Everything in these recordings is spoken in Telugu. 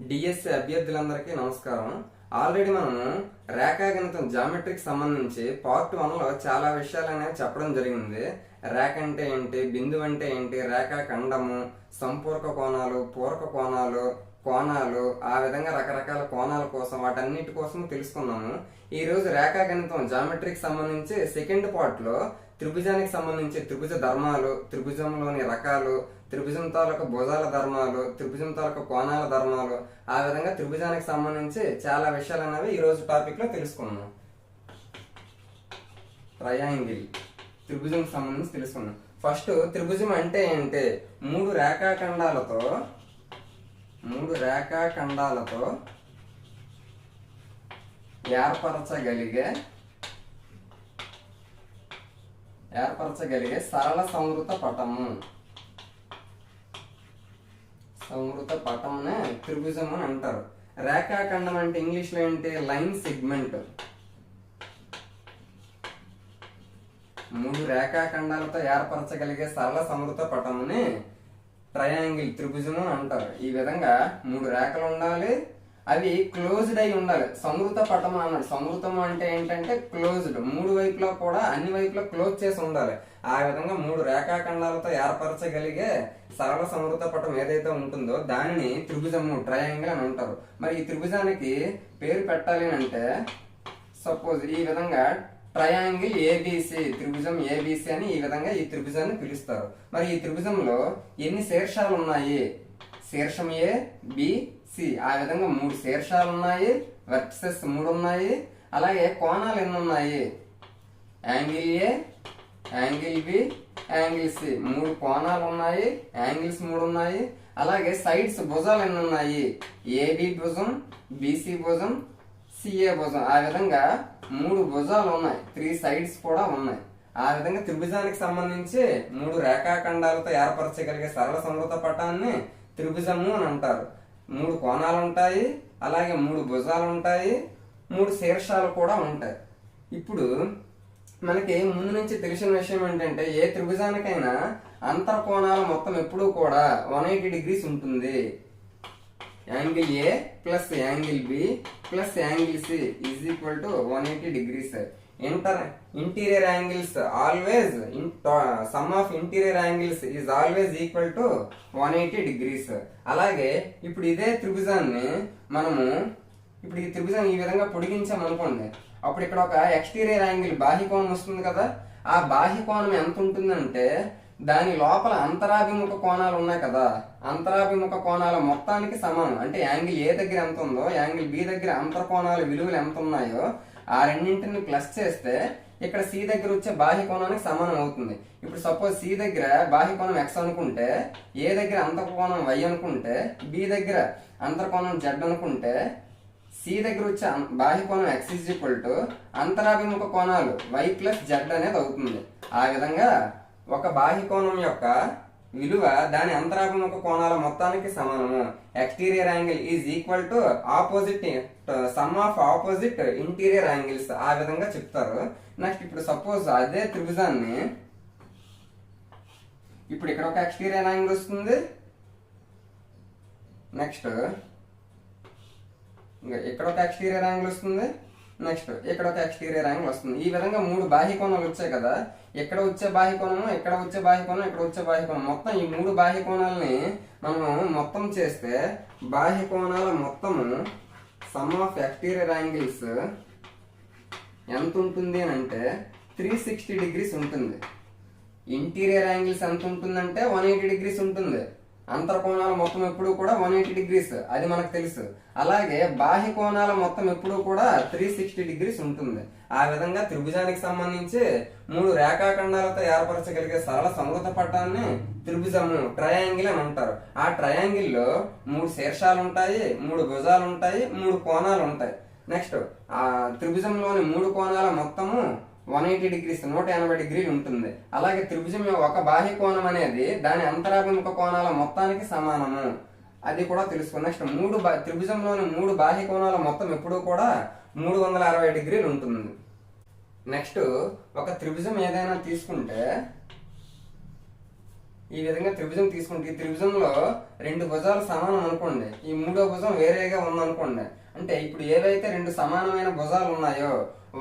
డిఎస్సి అభ్యర్థులందరికీ నమస్కారం. ఆల్రెడీ మనము రేఖాగణితం జామెట్రీకి సంబంధించి పార్ట్ 1లో చాలా విషయాలు అనేవి చెప్పడం జరిగింది. రేఖ అంటే ఏంటి, బిందువు అంటే ఏంటి, రేఖాఖండము, సంపూరక కోణాలు, పూరక కోణాలు, కోణాలు, ఆ విధంగా రకరకాల కోణాల కోసం వాటన్నిటి కోసం తెలుసుకున్నాము. ఈ రోజు రేఖాగణితం జామెట్రీకి సంబంధించి సెకండ్ పార్ట్ లో త్రిభుజానికి సంబంధించి త్రిభుజ ధర్మాలు, త్రిభుజంలోని రకాలు, త్రిభుజం తాలూకా భుజాల ధర్మాలు, త్రిభుజం తాలూకా కోణాల ధర్మాలు, ఆ విధంగా త్రిభుజానికి సంబంధించి చాలా విషయాలు అనేవి ఈ రోజు టాపిక్ లో తెలుసుకున్నాం. ట్రయాంగిల్ త్రిభుజం సంబంధించి తెలుసుకున్నాం. ఫస్ట్ త్రిభుజం అంటే ఏంటి, మూడు రేఖాఖండాలతో ఏర్పరచగలిగే సరళ సంవృత పటంనే త్రిభుజం అని అంటారు. రేఖాఖండం అంటే ఇంగ్లీష్ లో ఏంటి, లైన్ సెగ్మెంట్. మూడు రేఖాఖండాలతో ఏర్పరచగలిగే సరళ సంవృత పటముని ట్రయాంగిల్ త్రిభుజము అంటారు. ఈ విధంగా మూడు రేఖలు ఉండాలి, అవి క్లోజ్డ్ అయి ఉండాలి. సంవృత పటం అన్నాడు. సంవృతం అంటే ఏంటంటే క్లోజ్డ్, మూడు వైపులా కూడా అన్ని వైపులా క్లోజ్ చేసి ఉండాలి. ఆ విధంగా మూడు రేఖాఖండాలతో ఏర్పరచగలిగే సరళ సంవృత పటం ఏదైతే ఉంటుందో దానిని త్రిభుజము, ట్రయాంగిల్ అని అంటారు. మరి ఈ త్రిభుజానికి పేరు పెట్టాలి అంటే సపోజ్ ఈ విధంగా ట్రయాంగిల్ ఏబిసి, త్రిభుజం ఏబిసి అని ఈ విధంగా ఈ త్రిభుజాన్ని పిలుస్తారు. మరి ఈ త్రిభుజంలో ఎన్ని శీర్షాలు ఉన్నాయి, శీర్షం ఏ, బి, సి, ఆ విధంగా మూడు శీర్షాలు ఉన్నాయి, వర్టిసెస్ మూడు ఉన్నాయి. అలాగే కోణాలు ఎన్ని ఉన్నాయి, angle A, angle B, angle C, మూడు కోణాలు ఉన్నాయి, యాంగిల్స్ మూడు ఉన్నాయి. అలాగే సైడ్స్ భుజాలు ఎన్ని ఉన్నాయి, ఏబి భుజం, బిసి భుజం, సిఏ భుజం, ఆ విధంగా మూడు భుజాలు ఉన్నాయి, 3 సైడ్స్ కూడా ఉన్నాయి. ఆ విధంగా త్రిభుజానికి సంబంధించి మూడు రేఖాఖండాలతో ఏర్పరచగలిగే సరళ సంవృత పటాన్ని త్రిభుజము అని అంటారు. మూడు కోణాలు ఉంటాయి, అలాగే మూడు భుజాలు ఉంటాయి, మూడు శీర్షాలు కూడా ఉంటాయి. ఇప్పుడు మనకి ముందు నుంచి తెలిసిన విషయం ఏంటంటే ఏ త్రిభుజానికైనా అంతర్కోణాల మొత్తం ఎప్పుడూ కూడా 180 డిగ్రీస్ ఉంటుంది. Angle A plus angle B plus angle C is equal to 180 degrees. Interior angles always sum of interior angles is always equal to 180 degrees. అలాగే ఇప్పుడు ఇదే త్రిభుజాన్ని మనము ఇప్పుడు ఈ త్రిభుజం ఈ విధంగా పొడిగించామనుకోండి, అప్పుడు ఇక్కడ ఒక ఎక్స్టీరియర్ యాంగిల్ బాహ్య కోణం వస్తుంది కదా. ఆ బాహ్య కోణం ఎంత ఉంటుందంటే దాని లోపల అంతరాభిముఖ కోణాలు ఉన్నాయి కదా, అంతరాభిముఖ కోణాల మొత్తానికి సమానం. అంటే యాంగిల్ ఏ దగ్గర ఎంత ఉందో యాంగిల్ బి దగ్గర అంతర్కోణాల విలువలు ఎంత ఉన్నాయో ఆ రెండింటిని ప్లస్ చేస్తే ఇక్కడ సి దగ్గర వచ్చే బాహ్య కోణానికి సమానం అవుతుంది. ఇప్పుడు సపోజ్ సి దగ్గర బాహ్య కోణం ఎక్స్ అనుకుంటే, ఏ దగ్గర అంతర్కోణం వై అనుకుంటే, బి దగ్గర అంతర్కోణం జెడ్ అనుకుంటే, సి దగ్గర వచ్చే బాహ్య కోణం ఎక్స్ ఈజ్ ఈక్వల్ టు అంతరాభిముఖ కోణాలు వై ప్లస్ జెడ్ అనేది అవుతుంది. ఆ విధంగా ఒక బాహ్య కోణం యొక్క విలువ దాని అంతరాభిముఖ కోణాల మొత్తానికి సమానము. Exterior angle is equal to opposite some of opposite interior angles, ఆ విధంగా చెప్తారు. నెక్స్ట్ ఇప్పుడు సపోజ్ అదే త్రిభుజాన్ని ఇప్పుడు ఇక్కడ ఒక ఎక్స్టీరియర్ యాంగిల్ వస్తుంది, నెక్స్ట్ ఇక్కడ ఒక ఎక్స్టీరియర్ యాంగిల్ వస్తుంది, నెక్స్ట్ ఇక్కడ ఒక ఎక్స్టీరియర్ యాంగిల్ వస్తుంది. ఈ విధంగా మూడు బాహ్య కోణాలు వచ్చాయి కదా, ఇక్కడ వచ్చే బాహ్య కోణము, ఇక్కడ వచ్చే బాహ్య కోణం, ఇక్కడ వచ్చే బాహ్య కోణం, మొత్తం ఈ మూడు బాహ్య కోణాలని మనము మొత్తం చేస్తే బాహ్య కోణాల మొత్తము సమ్ ఆఫ్ ఎక్స్టీరియర్ యాంగిల్స్ ఎంత ఉంటుంది అని అంటే 360 డిగ్రీస్ ఉంటుంది. ఇంటీరియర్ యాంగిల్స్ ఎంత ఉంటుందంటే 180 డిగ్రీస్ ఉంటుంది. అంతర్కోణాల మొత్తం ఎప్పుడు కూడా 180 డిగ్రీస్, అది మనకు తెలుసు. అలాగే బాహ్య కోణాల మొత్తం ఎప్పుడు కూడా 360 డిగ్రీస్ ఉంటుంది. ఆ విధంగా త్రిభుజానికి సంబంధించి మూడు రేఖాఖండాలతో ఏర్పరచగలిగే సరళ సంవృత పటాన్ని త్రిభుజము, ట్రయాంగిల్ అని అంటారు. ఆ ట్రయాంగిల్ లో మూడు శీర్షాలు ఉంటాయి, మూడు భుజాలు ఉంటాయి, మూడు కోణాలు ఉంటాయి. నెక్స్ట్ ఆ త్రిభుజంలోని మూడు కోణాల మొత్తము 180 డిగ్రీస్, 180 డిగ్రీలు ఉంటుంది. అలాగే త్రిభుజం ఒక బాహ్య కోణం అనేది దాని అంతరాభిముఖ కోణాల మొత్తానికి సమానము, అది కూడా తెలుసుకోండి. నెక్స్ట్ త్రిభుజంలోని మూడు బాహ్య కోణాల మొత్తం ఎప్పుడూ కూడా 360 డిగ్రీలు ఉంటుంది. నెక్స్ట్ ఒక త్రిభుజం ఏదైనా తీసుకుంటే ఈ విధంగా త్రిభుజం తీసుకుంటే ఈ త్రిభుజంలో రెండు భుజాలు సమానం అనుకోండి, ఈ మూడో భుజం వేరేగా ఉందనుకోండి. అంటే ఇప్పుడు ఏవైతే రెండు సమానమైన భుజాలు ఉన్నాయో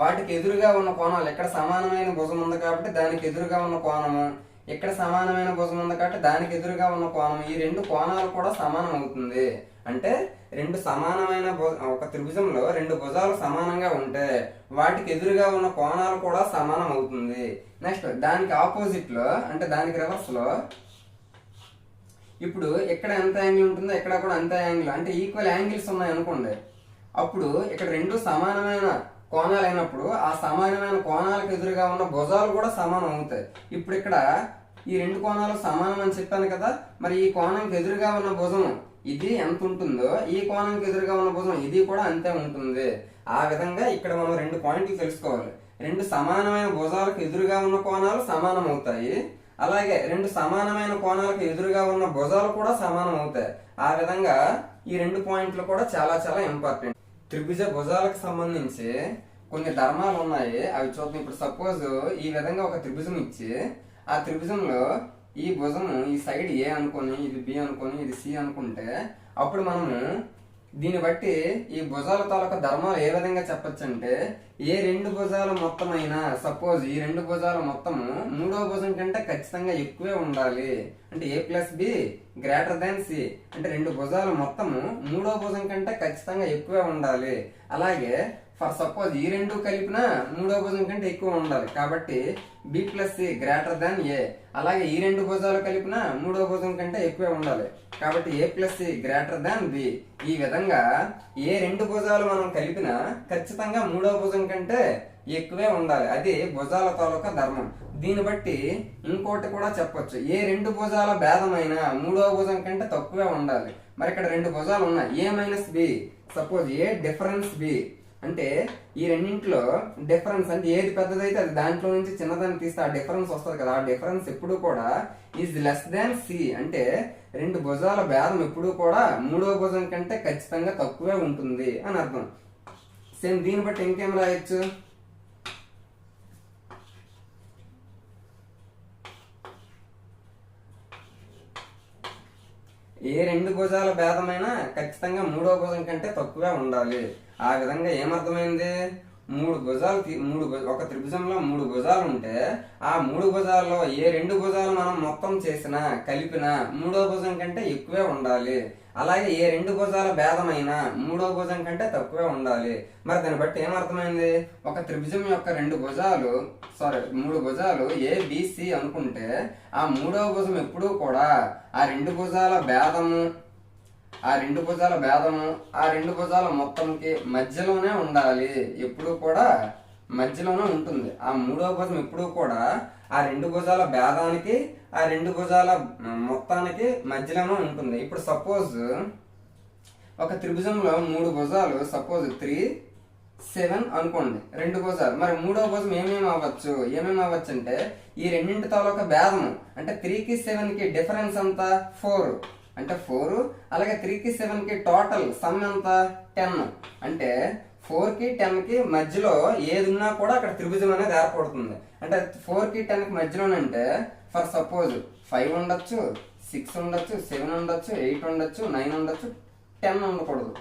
వాటికి ఎదురుగా ఉన్న కోణాలు, ఇక్కడ సమానమైన భుజం ఉంది కాబట్టి దానికి ఎదురుగా ఉన్న కోణము, ఇక్కడ సమానమైన భుజం ఉంది కాబట్టి దానికి ఎదురుగా ఉన్న కోణం, ఈ రెండు కోణాలు కూడా సమానం అవుతుంది. అంటే రెండు సమానమైన ఒక త్రిభుజంలో రెండు భుజాలు సమానంగా ఉంటే వాటికి ఎదురుగా ఉన్న కోణాలు కూడా సమానం అవుతుంది. నెక్స్ట్ దానికి ఆపోజిట్ లో, అంటే దానికి రివర్స్ లో, ఇప్పుడు ఇక్కడ ఎంత యాంగిల్ ఉంటుందో ఇక్కడ కూడా అంతే యాంగిల్, అంటే ఈక్వల్ యాంగిల్స్ ఉన్నాయి అనుకోండి. అప్పుడు ఇక్కడ రెండు సమానమైన కోణాలు అయినప్పుడు ఆ సమానమైన కోణాలకు ఎదురుగా ఉన్న భుజాలు కూడా సమానం అవుతాయి. ఇప్పుడు ఇక్కడ ఈ రెండు కోణాలు సమానం అని చెప్పాను కదా, మరి ఈ కోణంకి ఎదురుగా ఉన్న భుజం ఇది ఎంత ఉంటుందో ఈ కోణంకి ఎదురుగా ఉన్న భుజం ఇది కూడా అంతే ఉంటుంది. ఆ విధంగా ఇక్కడ మనం రెండు పాయింట్లు తెలుసుకోవాలి. రెండు సమానమైన భుజాలకు ఎదురుగా ఉన్న కోణాలు సమానం అవుతాయి, అలాగే రెండు సమానమైన కోణాలకు ఎదురుగా ఉన్న భుజాలు కూడా సమానం అవుతాయి. ఆ విధంగా ఈ రెండు పాయింట్లు కూడా చాలా చాలా ఇంపార్టెంట్. త్రిభుజ భుజాలకు సంబంధించి కొన్ని ధర్మాలు ఉన్నాయి, అవి చూద్దాం. ఇప్పుడు సపోజ్ ఈ విధంగా ఒక త్రిభుజం ఇచ్చి ఆ త్రిభుజంలో ఈ భుజము ఈ సైడ్ ఏ అనుకొని, ఇది బి అనుకొని, ఇది సి అనుకుంటే అప్పుడు మనము దీన్ని బట్టి ఈ భుజాల తాలూకా ధర్మాలు ఏ విధంగా చెప్పొచ్చు అంటే, ఏ రెండు భుజాల మొత్తమైనా, సపోజ్ ఈ రెండు భుజాల మొత్తము మూడో భుజం కంటే ఖచ్చితంగా ఎక్కువే ఉండాలి. అంటే A plus B greater than C, అంటే రెండు భుజాల మొత్తము మూడో భుజం కంటే ఖచ్చితంగా ఎక్కువే ఉండాలి. అలాగే ఫర్ సపోజ్ ఈ రెండు కలిపినా మూడో భుజం కంటే ఎక్కువ ఉండాలి, కాబట్టి B plus C greater than A. అలాగే ఈ రెండు భుజాలు కలిపినా మూడో భుజం కంటే ఎక్కువే ఉండాలి, కాబట్టి A plus C greater than B. ఈ విధంగా ఏ రెండు భుజాలు మనం కలిపినా ఖచ్చితంగా మూడో భుజం కంటే ఎక్కువే ఉండాలి. అది భుజాల తాలూకా ధర్మం. దీన్ని బట్టి ఇంకోటి కూడా చెప్పొచ్చు, ఏ రెండు భుజాల భేదమైన మూడో భుజం కంటే తక్కువే ఉండాలి. మరి ఇక్కడ రెండు భుజాలు ఉన్నాయి, ఏ minus B, suppose a difference B, అంటే ఈ రెండింటిలో డిఫరెన్స్ అంటే ఏది పెద్దదైతే అది దాంట్లో నుంచి చిన్నదాన్ని తీస్తే ఆ డిఫరెన్స్ వస్తుంది కదా, ఆ డిఫరెన్స్ ఎప్పుడు కూడా ఈజ్ లెస్ దాన్ సి. అంటే రెండు భుజాల భేదం ఎప్పుడు కూడా మూడో భుజం కంటే ఖచ్చితంగా తక్కువే ఉంటుంది అని అర్థం. సేమ్ దీన్ని బట్టి ఇంకేం రాయొచ్చు, ఏ రెండు భుజాల భేదమైనా ఖచ్చితంగా మూడో భుజం కంటే తక్కువే ఉండాలి. ఆ విధంగా ఏమర్థమైంది, ఒక త్రిభుజంలో మూడు భుజాలు ఉంటే ఆ మూడు భుజాల్లో ఏ రెండు భుజాలు మనం మొత్తం చేసినా కలిపినా మూడో భుజం కంటే ఎక్కువే ఉండాలి. అలాగే ఏ రెండు భుజాల భేదమైనా మూడో భుజం కంటే తక్కువే ఉండాలి. మరి దాన్ని బట్టి ఏమర్థమైంది, ఒక త్రిభుజం యొక్క మూడు భుజాలు ఏ బిసి అనుకుంటే ఆ మూడో భుజం ఎప్పుడూ కూడా ఆ రెండు భుజాల భేదము ఆ రెండు భుజాల మొత్తంకి మధ్యలోనే ఉండాలి. ఎప్పుడు కూడా మధ్యలోనే ఉంటుంది. ఆ మూడో భుజం ఎప్పుడు కూడా ఆ రెండు భుజాల భేదానికి ఆ రెండు భుజాల మొత్తానికి మధ్యలోనే ఉంటుంది. ఇప్పుడు సపోజ్ ఒక త్రిభుజంలో మూడు భుజాలు, సపోజ్ 3, 7 అనుకోండి, రెండు భుజాలు. మరి మూడో భుజం ఏమేమి అవ్వచ్చు అంటే ఈ రెండింటి తాలూకా భేదము, అంటే 3కి 7కి డిఫరెన్స్ ఎంత 4, అంటే 4. అలాగే 3కి 7కి టోటల్ సమ్ ఎంత 10. అంటే 4కి 10కి మధ్యలో ఏది ఉన్నా కూడా అక్కడ త్రిభుజం అనేది ఏర్పడుతుంది. అంటే 4కి 10కి మధ్యలోనంటే ఫర్ సపోజ్ 5 ఉండొచ్చు, 6 ఉండొచ్చు, 7 ఉండొచ్చు, 8 ఉండొచ్చు, 9 ఉండొచ్చు, 10 ఉండకూడదు.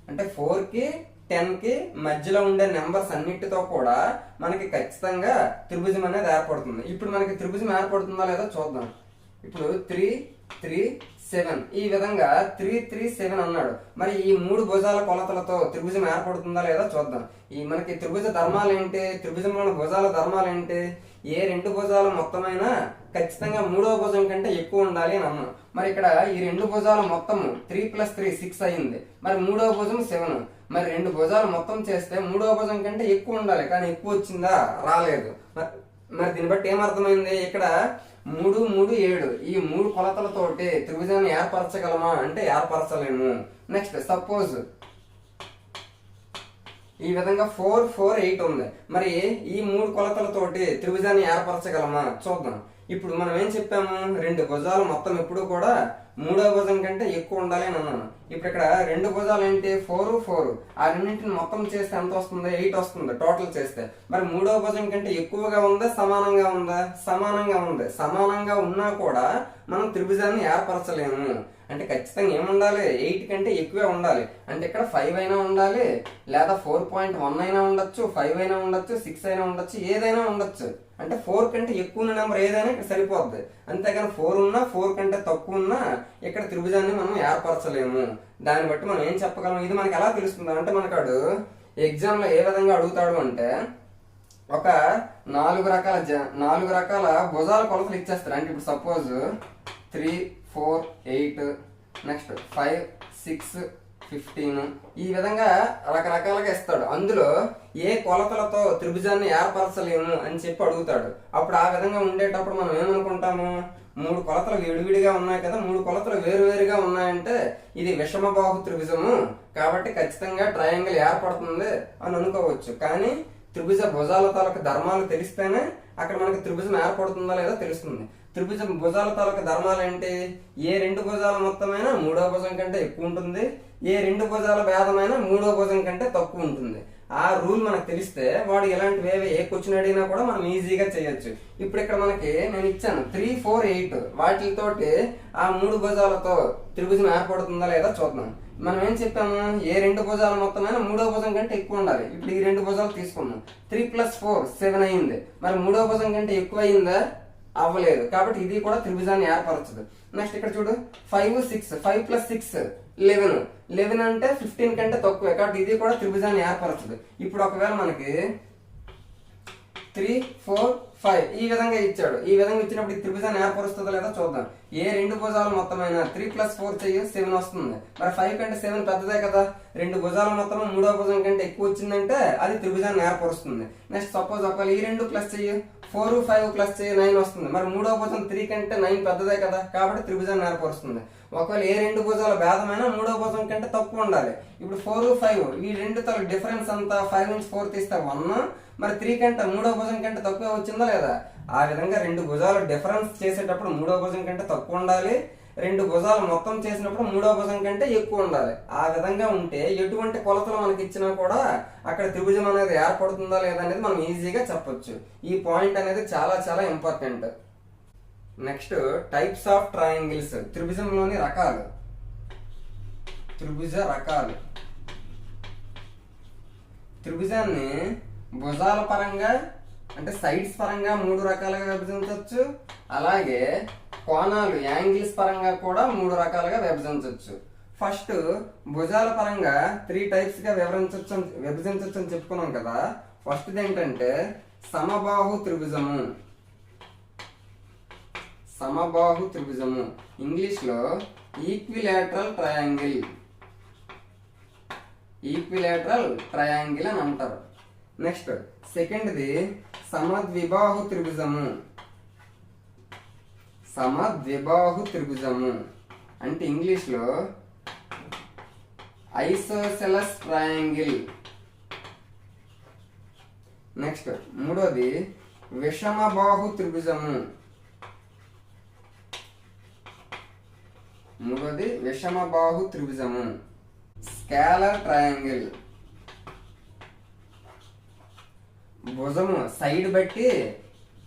అంటే 4కి 10కి మధ్యలో ఉండే నెంబర్స్ అన్నిటితో కూడా మనకి ఖచ్చితంగా త్రిభుజం అనేది ఏర్పడుతుంది. ఇప్పుడు మనకి త్రిభుజం ఏర్పడుతుందా లేదా చూద్దాం. ఇప్పుడు 3, 3, 7 ఈ విధంగా 3, 3, 7 అన్నాడు. మరి ఈ మూడు భుజాల కొలతలతో త్రిభుజం ఏర్పడుతుందా లేదా చూద్దాం. ఈ మనకి త్రిభుజ ధర్మాలు ఏంటి, త్రిభుజంలోని భుజాల ధర్మాలు ఏంటి, ఏ రెండు భుజాలు మొత్తమైనా ఖచ్చితంగా మూడో భుజం కంటే ఎక్కువ ఉండాలి అని అన్నాం. మరి ఇక్కడ ఈ రెండు భుజాల మొత్తం 3 + 3 6 అయింది. మరి మూడో భుజం 7. మరి రెండు భుజాలు మొత్తం చేస్తే మూడో భుజం కంటే ఎక్కువ ఉండాలి, కానీ ఎక్కువ వచ్చిందా, రాలేదు. మరి దీన్ని బట్టి ఏమర్థమైంది, ఇక్కడ 3, 3, 7 ఈ మూడు కొలతలతోటి త్రిభుజాన్ని ఏర్పరచగలమా అంటే ఏర్పరచలేము. నెక్స్ట్ సపోజ్ ఈ విధంగా 4, 4, 8 ఉంది. మరి ఈ మూడు కొలతలతోటి త్రిభుజాన్ని ఏర్పరచగలమా చూద్దాం. ఇప్పుడు మనం ఏం చెప్పాము, రెండు భుజాలు మొత్తం ఎప్పుడు కూడా మూడో భుజం కంటే ఎక్కువ ఉండాలి అని అన్నాను. ఇప్పుడు ఇక్కడ రెండు భుజాలు ఏంటి, 4 4, ఆ రెండింటిని మొత్తం చేస్తే ఎంత వస్తుంది, 8 వస్తుంది టోటల్ చేస్తే. మరి మూడో భుజం కంటే ఎక్కువగా ఉందా సమానంగా ఉందా, సమానంగా ఉంది. సమానంగా ఉన్నా కూడా మనం త్రిభుజాన్ని ఏర్పరచలేము. అంటే ఖచ్చితంగా ఏముండాలి, 8 కంటే ఎక్కువే ఉండాలి. అంటే ఇక్కడ 5 అయినా ఉండాలి, లేదా 4.1 అయినా ఉండొచ్చు, 5 అయినా ఉండొచ్చు, 6 అయినా ఉండొచ్చు, ఏదైనా ఉండొచ్చు. అంటే 4 కంటే ఎక్కువ ఉన్న నెంబర్ ఏదైనా ఇక్కడ సరిపోద్ది. అంతేకాని 4 ఉన్నా 4 కంటే తక్కువ ఉన్నా ఇక్కడ త్రిభుజాన్ని మనం ఏర్పరచలేము. దాన్ని బట్టి మనం ఏం చెప్పగలం, ఇది మనకి ఎలా తెలుస్తుంది అంటే, మనకాడు ఎగ్జామ్ లో ఏ విధంగా అడుగుతాడు అంటే, ఒక 4 రకాల భుజాల కొలతలు ఇచ్చేస్తారు. అంటే ఇప్పుడు సపోజ్ 3 4 8, నెక్స్ట్ 5 6 15, ఈ విధంగా రకరకాలుగా ఇస్తాడు. అందులో ఏ కొలతలతో త్రిభుజాన్ని ఏర్పరచలేము అని చెప్పి అడుగుతాడు. అప్పుడు ఆ విధంగా ఉండేటప్పుడు మనం ఏమనుకుంటాము, 3 కొలతలు విడివిడిగా ఉన్నాయి కదా, 3 కొలతలు వేరువేరుగా ఉన్నాయంటే ఇది విషమబాహు త్రిభుజము కాబట్టి ఖచ్చితంగా ట్రయాంగిల్ ఏర్పడుతుంది అని అనుకోవచ్చు. కానీ త్రిభుజ భుజాల తాలూకు ధర్మాలు తెలిస్తేనే అక్కడ మనకి త్రిభుజం ఏర్పడుతుందా లేదా తెలుస్తుంది. త్రిభుజ భుజాల తాలూకు ధర్మాలు ఏంటి, ఏ రెండు భుజాల మొత్తమైనా మూడో భుజం కంటే ఎక్కువ ఉంటుంది, ఏ రెండు భుజాల భేదమైనా మూడో భుజం కంటే తక్కువ ఉంటుంది. ఆ రూల్ మనకు తెలిస్తే వాడు ఎలాంటివేవే ఏ క్వశ్చన్ అడిగినా కూడా మనం ఈజీగా చేయొచ్చు. ఇప్పుడు ఇక్కడ మనకి నేను ఇచ్చాను 3 4 8, వాటితోటి ఆ 3 భుజాలతో త్రిభుజం ఏర్పడుతుందా లేదా చూద్దాం. మనం ఏం చెప్పాము, ఏ రెండు భుజాల మొత్తమైనా మూడో భుజం కంటే ఎక్కువ ఉండాలి. ఇప్పుడు ఈ రెండు భుజాలు తీసుకున్నాం, 3 + 4 7 అయింది. మరి మూడో భుజం కంటే ఎక్కువ అయిందా, అవ్వలేదు. కాబట్టి ఇది కూడా త్రిభుజాన్ని ఏర్పరచదు. నెక్స్ట్ ఇక్కడ చూడు 5 6, 5 + 6 11, 11 అంటే 15 కంటే తక్కువే కాబట్టి ఇది కూడా త్రిభుజాన్ని ఏర్పరచదు. ఇప్పుడు ఒకవేళ మనకి 3 4 5 ఈ విధంగా ఇచ్చాడు. ఈ విధంగా ఇచ్చినప్పుడు ఈ త్రిభుజాన్ని ఏర్పరుస్తుందో లేదా చూద్దాం. ఏ రెండు భుజాల మొత్తమైనా 3 + 4 చెయ్యి 7 వస్తుంది. మరి 5 కంటే 7 పెద్దదే కదా, రెండు భుజాల మొత్తం మూడో భుజం కంటే ఎక్కువ వచ్చిందంటే అది త్రిభుజాన్ని ఏర్పరుస్తుంది. నెక్స్ట్ సపోజ్ ఒకవేళ ఈ రెండు ప్లస్ చెయ్యి 4 5 ప్లస్ చెయ్యి 9 వస్తుంది. మరి మూడో భుజం 3 కంటే 9 పెద్దదే కదా కాబట్టి త్రిభుజాన్ని ఏర్పరుస్తుంది. ఒకవేళ ఏ రెండు భుజాల భేదమైనా మూడో భుజం కంటే తక్కువ ఉండాలి. ఇప్పుడు 4 5 ఈ రెండు తల డిఫరెన్స్ అంతా 5 నుంచి 4 తీస్తే 1, మరి 3 కంటే మూడో భుజం కంటే తక్కువ వచ్చిందా లేదా. ఆ విధంగా రెండు భుజాలు డిఫరెన్స్ చేసేటప్పుడు మూడో భుజం కంటే తక్కువ ఉండాలి, రెండు భుజాలు మొత్తం చేసినప్పుడు మూడో భుజం కంటే ఎక్కువ ఉండాలి. ఆ విధంగా ఉంటే ఎటువంటి కొలతలు మనకి ఇచ్చినా కూడా అక్కడ త్రిభుజం అనేది ఏర్పడుతుందా లేదా అనేది మనం ఈజీగా చెప్పొచ్చు. ఈ పాయింట్ అనేది చాలా చాలా important. Next types of triangles, త్రిభుజంలోని రకాలు. త్రిభుజ రకాలు, త్రిభుజాన్ని భుజాల పరంగా అంటే సైడ్స్ పరంగా 3 రకాలుగా విభజించవచ్చు. అలాగే కోణాలు యాంగిల్స్ పరంగా కూడా 3 రకాలుగా విభజించవచ్చు. ఫస్ట్ భుజాల పరంగా 3 టైప్స్ గా విభజించవచ్చు అని చెప్పుకున్నాం కదా. ఫస్ట్ ఏంటంటే సమబాహు త్రిభుజము. సమబాహు త్రిభుజము ఇంగ్లీష్ లో ఈక్విలేటరల్ ట్రయాంగిల్, ఈక్విలేటరల్ ట్రయాంగిల్ అని అంటారు. నెక్స్ట్ సెకండ్ది సమద్విబాహు త్రిభుజము. సమద్విబాహు త్రిభుజము అంటే ఇంగ్లీష్ లో ఐసోసెలస్ ట్రయాంగిల్. నెక్స్ట్ మూడోది విషమబాహు త్రిభుజము. మూడోది విషమబాహు త్రిభుజము స్కేలర్ ట్రయాంగిల్. భుజము సైడ్ బట్టి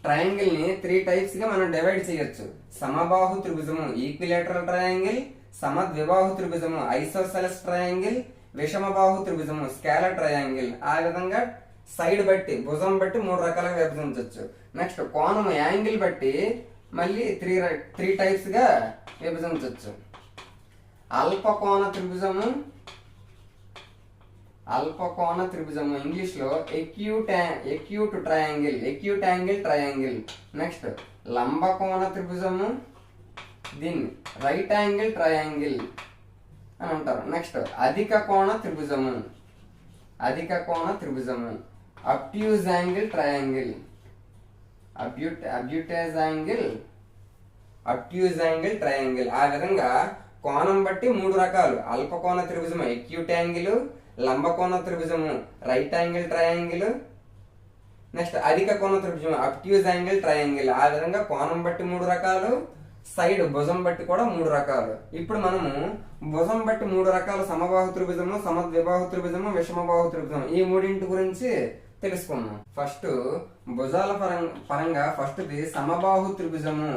ట్రయాంగిల్ ని 3 టైప్స్ గా మనం డివైడ్ చేయొచ్చు. సమబాహు త్రిభుజము ఈక్విలేటరల్ ట్రయాంగిల్, సమద్విబాహు త్రిభుజము ఐసోసెలస్ ట్రయాంగిల్, విషమబాహు త్రిభుజము స్కేలర్ ట్రయాంగిల్. ఆ విధంగా సైడ్ బట్టి భుజం బట్టి 3 రకాలుగా విభజించవచ్చు. నెక్స్ట్ కోణము యాంగిల్ బట్టి మళ్ళీ 3 టైప్స్ గా విభజించవచ్చు. అల్పకోణ త్రిభుజము, అల్పకోణ త్రిభుజము ఇంగ్లీష్ లో acute triangle, acute angle triangle. Next లంబకోణ త్రిభుజము, దీన్ని రైట్ యాంగిల్ ట్రయాంగిల్ అని అంటారు. నెక్స్ట్ అధిక కోణ త్రిభుజము, అధిక కోణ త్రిభుజము obtuse angle triangle, obtuse angle, obtuse angle triangle. ఆ విధంగా కోణం బట్టి 3 రకాలు. అల్పకోణ త్రిభుజము ఎక్యూట్ యాంగిల్, లంబకోణ త్రిభుజము రైట్ యాంగిల్ ట్రయాంగిల్, నెక్స్ట్ అధిక కోణ త్రిభుజం అబ్ట్యూజ్ యాంగిల్ ట్రయాంగిల్. ఆ విధంగా కోణం బట్టి 3 రకాలు, సైడ్ భుజం బట్టి కూడా 3 రకాలు. ఇప్పుడు మనము భుజం బట్టి 3 రకాల సమబాహు త్రిభుజము, సమద్విబాహు త్రిభుజము, విషమబాహు త్రిభుజం ఈ మూడింటి గురించి తెలుసుకున్నాం. ఫస్ట్ భుజాల పరంగా ఫస్ట్ది సమబాహు త్రిభుజము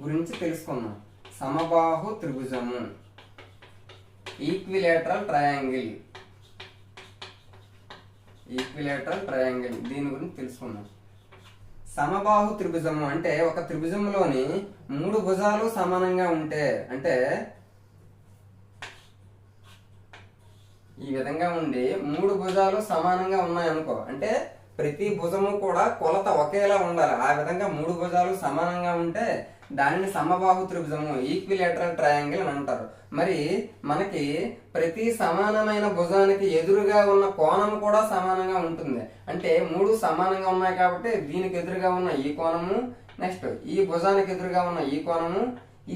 గురించి తెలుసుకున్నాం. సమబాహు త్రిభుజము ఈక్విలేటరల్ ట్రయాంగిల్, ఈక్విలేటరల్ ట్రయాంగిల్ దీని గురించి తెలుసుకున్నాం. సమబాహు త్రిభుజము అంటే ఒక త్రిభుజంలోని 3 భుజాలు సమానంగా ఉంటే, అంటే ఈ విధంగా ఉండి 3 భుజాలు సమానంగా ఉన్నాయనుకో, అంటే ప్రతి భుజము కూడా కొలత ఒకేలా ఉండాలి. ఆ విధంగా 3 భుజాలు సమానంగా ఉంటే దానిని సమబాహు త్రిభుజము ఈక్విలేటరల్ ట్రయాంగిల్ అని అంటారు. మరి మనకి ప్రతి సమానమైన భుజానికి ఎదురుగా ఉన్న కోణం కూడా సమానంగా ఉంటుంది. అంటే 3 సమానంగా ఉన్నాయి కాబట్టి దీనికి ఎదురుగా ఉన్న ఈ కోణము, నెక్స్ట్ ఈ భుజానికి ఎదురుగా ఉన్న ఈ కోణము,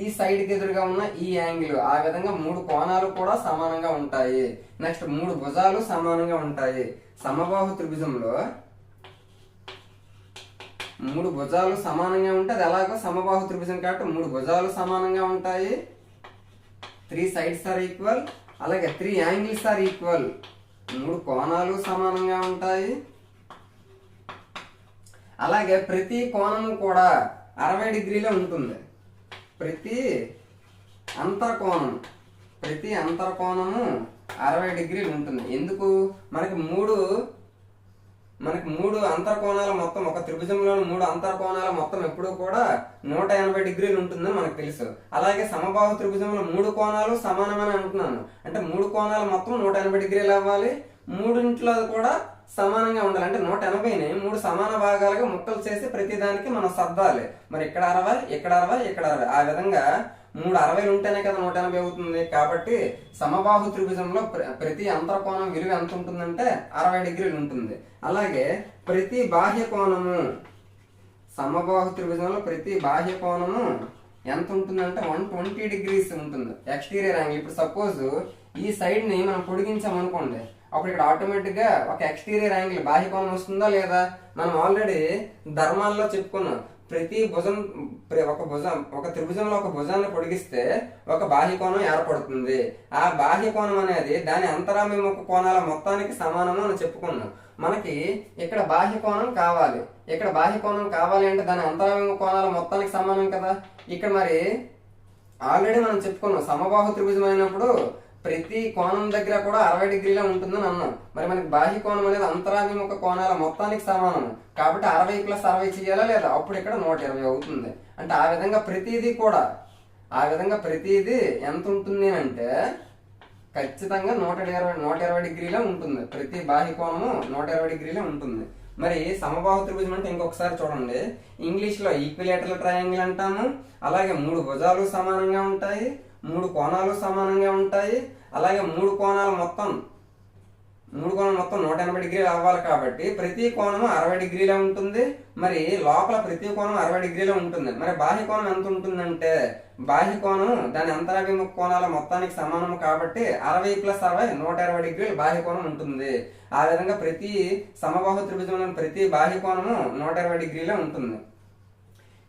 ఈ సైడ్ కి ఎదురుగా ఉన్న ఈ యాంగిల్, ఆ విధంగా 3 కోణాలు కూడా సమానంగా ఉంటాయి. నెక్స్ట్ 3 భుజాలు సమానంగా ఉంటాయి. సమబాహు త్రిభుజంలో 3 భుజాలు సమానంగా ఉంటే అది ఎలాగో సమబాహు త్రిభుజం కాబట్టి 3 భుజాలు సమానంగా ఉంటాయి, 3 sides ఆర్ ఈక్వల్, అలాగే 3 యాంగిల్స్ ఆర్ ఈక్వల్, 3 కోణాలు సమానంగా ఉంటాయి. అలాగే ప్రతి కోణము కూడా 60 డిగ్రీలో ఉంటుంది. ప్రతి అంతర్కోణము 60 డిగ్రీలు ఉంటుంది. ఎందుకు? మనకి మూడు అంతర్కోణాల మొత్తం, ఒక త్రిభుజంలోని 3 అంతర్కోణాల మొత్తం ఎప్పుడూ కూడా 180 డిగ్రీలు ఉంటుందని మనకు తెలుసు. అలాగే సమబాహు త్రిభుజంలో 3 కోణాలు సమానమని అంటున్నాను. అంటే 3 కోణాలు మొత్తం 180 డిగ్రీలు అవ్వాలి, మూడింట్లో కూడా సమానంగా ఉండాలి. అంటే 180ని 3 సమాన భాగాలుగా ముక్కలు చేసి ప్రతి దానికి మనం సర్దాలి. మరి ఇక్కడ 60, ఇక్కడ 60, ఇక్కడ 60, ఆ విధంగా 3 60లు ఉంటేనే కదా 180 అవుతుంది. కాబట్టి సమబాహు త్రిభుజంలో ప్రతి అంతర్కోణం విలువ ఎంత ఉంటుందంటే 60 డిగ్రీలు ఉంటుంది. అలాగే ప్రతి బాహ్య కోణము, సమబాహు త్రిభుజంలో ప్రతి బాహ్య కోణము ఎంత ఉంటుందంటే 120 డిగ్రీస్ ఉంటుంది. Exterior angle. ఇప్పుడు సపోజ్ ఈ సైడ్ ని మనం పొడిగించామనుకోండి, అప్పుడు ఇక్కడ ఆటోమేటిక్ గా ఒక ఎక్స్టీరియర్ యాంగిల్ బాహ్య కోణం వస్తుందా లేదా? మనం ఆల్రెడీ ధర్మాల్లో చెప్పుకున్నాం. ప్రతి భుజం ఒక త్రిభుజంలో ఒక భుజాన్ని పొడిగిస్తే ఒక బాహ్య కోణం ఏర్పడుతుంది. ఆ బాహ్య కోణం అనేది దాని అంతరాభిముఖ కోణాల మొత్తానికి సమానము అని చెప్పుకున్నాం. మనకి ఇక్కడ బాహ్య కోణం కావాలి, ఇక్కడ బాహ్య కోణం కావాలి అంటే దాని అంతరాభిముఖ కోణాల మొత్తానికి సమానం కదా. ఇక్కడ మరి ఆల్రెడీ మనం చెప్పుకున్నాం సమబాహు త్రిభుజం అయినప్పుడు ప్రతి కోణం దగ్గర కూడా 60 డిగ్రీలో ఉంటుందని అన్నాం. మరి మనకి బాహ్య కోణం అనేది అంతరాభిముఖ కోణాల మొత్తానికి సమానం కాబట్టి 60 + 60 చేయాలా లేదా? అప్పుడు ఇక్కడ 120 అవుతుంది. అంటే ఆ విధంగా ప్రతిదీ ఎంత ఉంటుంది అంటే ఖచ్చితంగా 120 డిగ్రీలో ఉంటుంది. ప్రతి బాహ్య కోణము 120 డిగ్రీలో ఉంటుంది. మరి సమబాహు త్రిభుజం అంటే ఇంకొకసారి చూడండి. ఇంగ్లీష్ లో ఈక్విలేటరల్ ట్రయాంగిల్ అంటాము. అలాగే 3 భుజాలు సమానంగా ఉంటాయి, 3 కోణాలు సమానంగా ఉంటాయి. అలాగే 3 కోణాలు మొత్తం 180 డిగ్రీలు అవ్వాలి కాబట్టి ప్రతి కోణము 60 డిగ్రీలో ఉంటుంది. మరి లోపల ప్రతి కోణం 60 డిగ్రీలో ఉంటుంది. మరి బాహ్య కోణం ఎంత ఉంటుందంటే బాహ్య కోణము దాని అంతరాభిముఖ కోణాల మొత్తానికి సమానం కాబట్టి 60 + 60 120 డిగ్రీలు బాహ్య కోణం ఉంటుంది. ఆ విధంగా ప్రతి సమబాహు త్రిభుజంలో ప్రతి బాహ్య కోణము 120 డిగ్రీలో ఉంటుంది.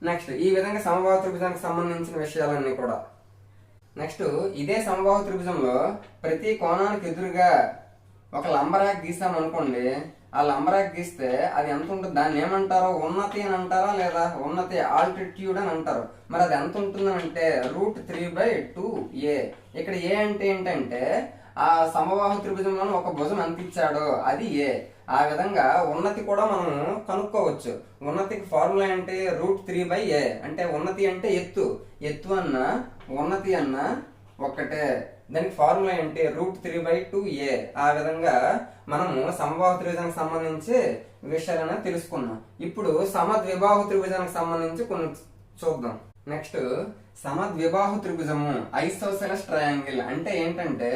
నెక్స్ట్ ఈ విధంగా సమబాహు త్రిభుజానికి సంబంధించిన విషయాలన్నీ కూడా. నెక్స్ట్ ఇదే సమబాహు త్రిభుజంలో ప్రతి కోణానికి ఎదురుగా ఒక లంబరాక్ గీసాం అనుకోండి. ఆ లంబరాక్ గీస్తే అది ఎంత ఉంటుంది? దాన్ని ఏమంటారో ఉన్నతి అని అంటారా లేదా? ఉన్నతి, ఆల్టిట్యూడ్ అని అంటారు. మరి అది ఎంత ఉంటుంది అంటే √3/2a. ఇక్కడ ఏ అంటే ఏంటంటే ఆ సమబాహు త్రిభుజంలో ఒక భుజం ఎంత ఇచ్చాడో అది ఏ. ఆ విధంగా ఉన్నతి కూడా మనం కనుక్కోవచ్చు. ఉన్నతికి ఫార్ములా అంటే √3/a. అంటే ఉన్నతి అంటే ఎత్తు అన్న ఉన్నతి అన్న ఒక్కటే. దానికి ఫార్ములా ఏంటి? √3/2a. ఆ విధంగా మనము సమబాహు త్రిభుజానికి సంబంధించి విషయాలను తెలుసుకున్నాం. ఇప్పుడు సమద్విబాహు త్రిభుజానికి సంబంధించి కొన్ని చూద్దాం. నెక్స్ట్ సమద్విబాహు త్రిభుజము ఐసోసెలస్ ట్రయాంగిల్ అంటే ఏంటంటే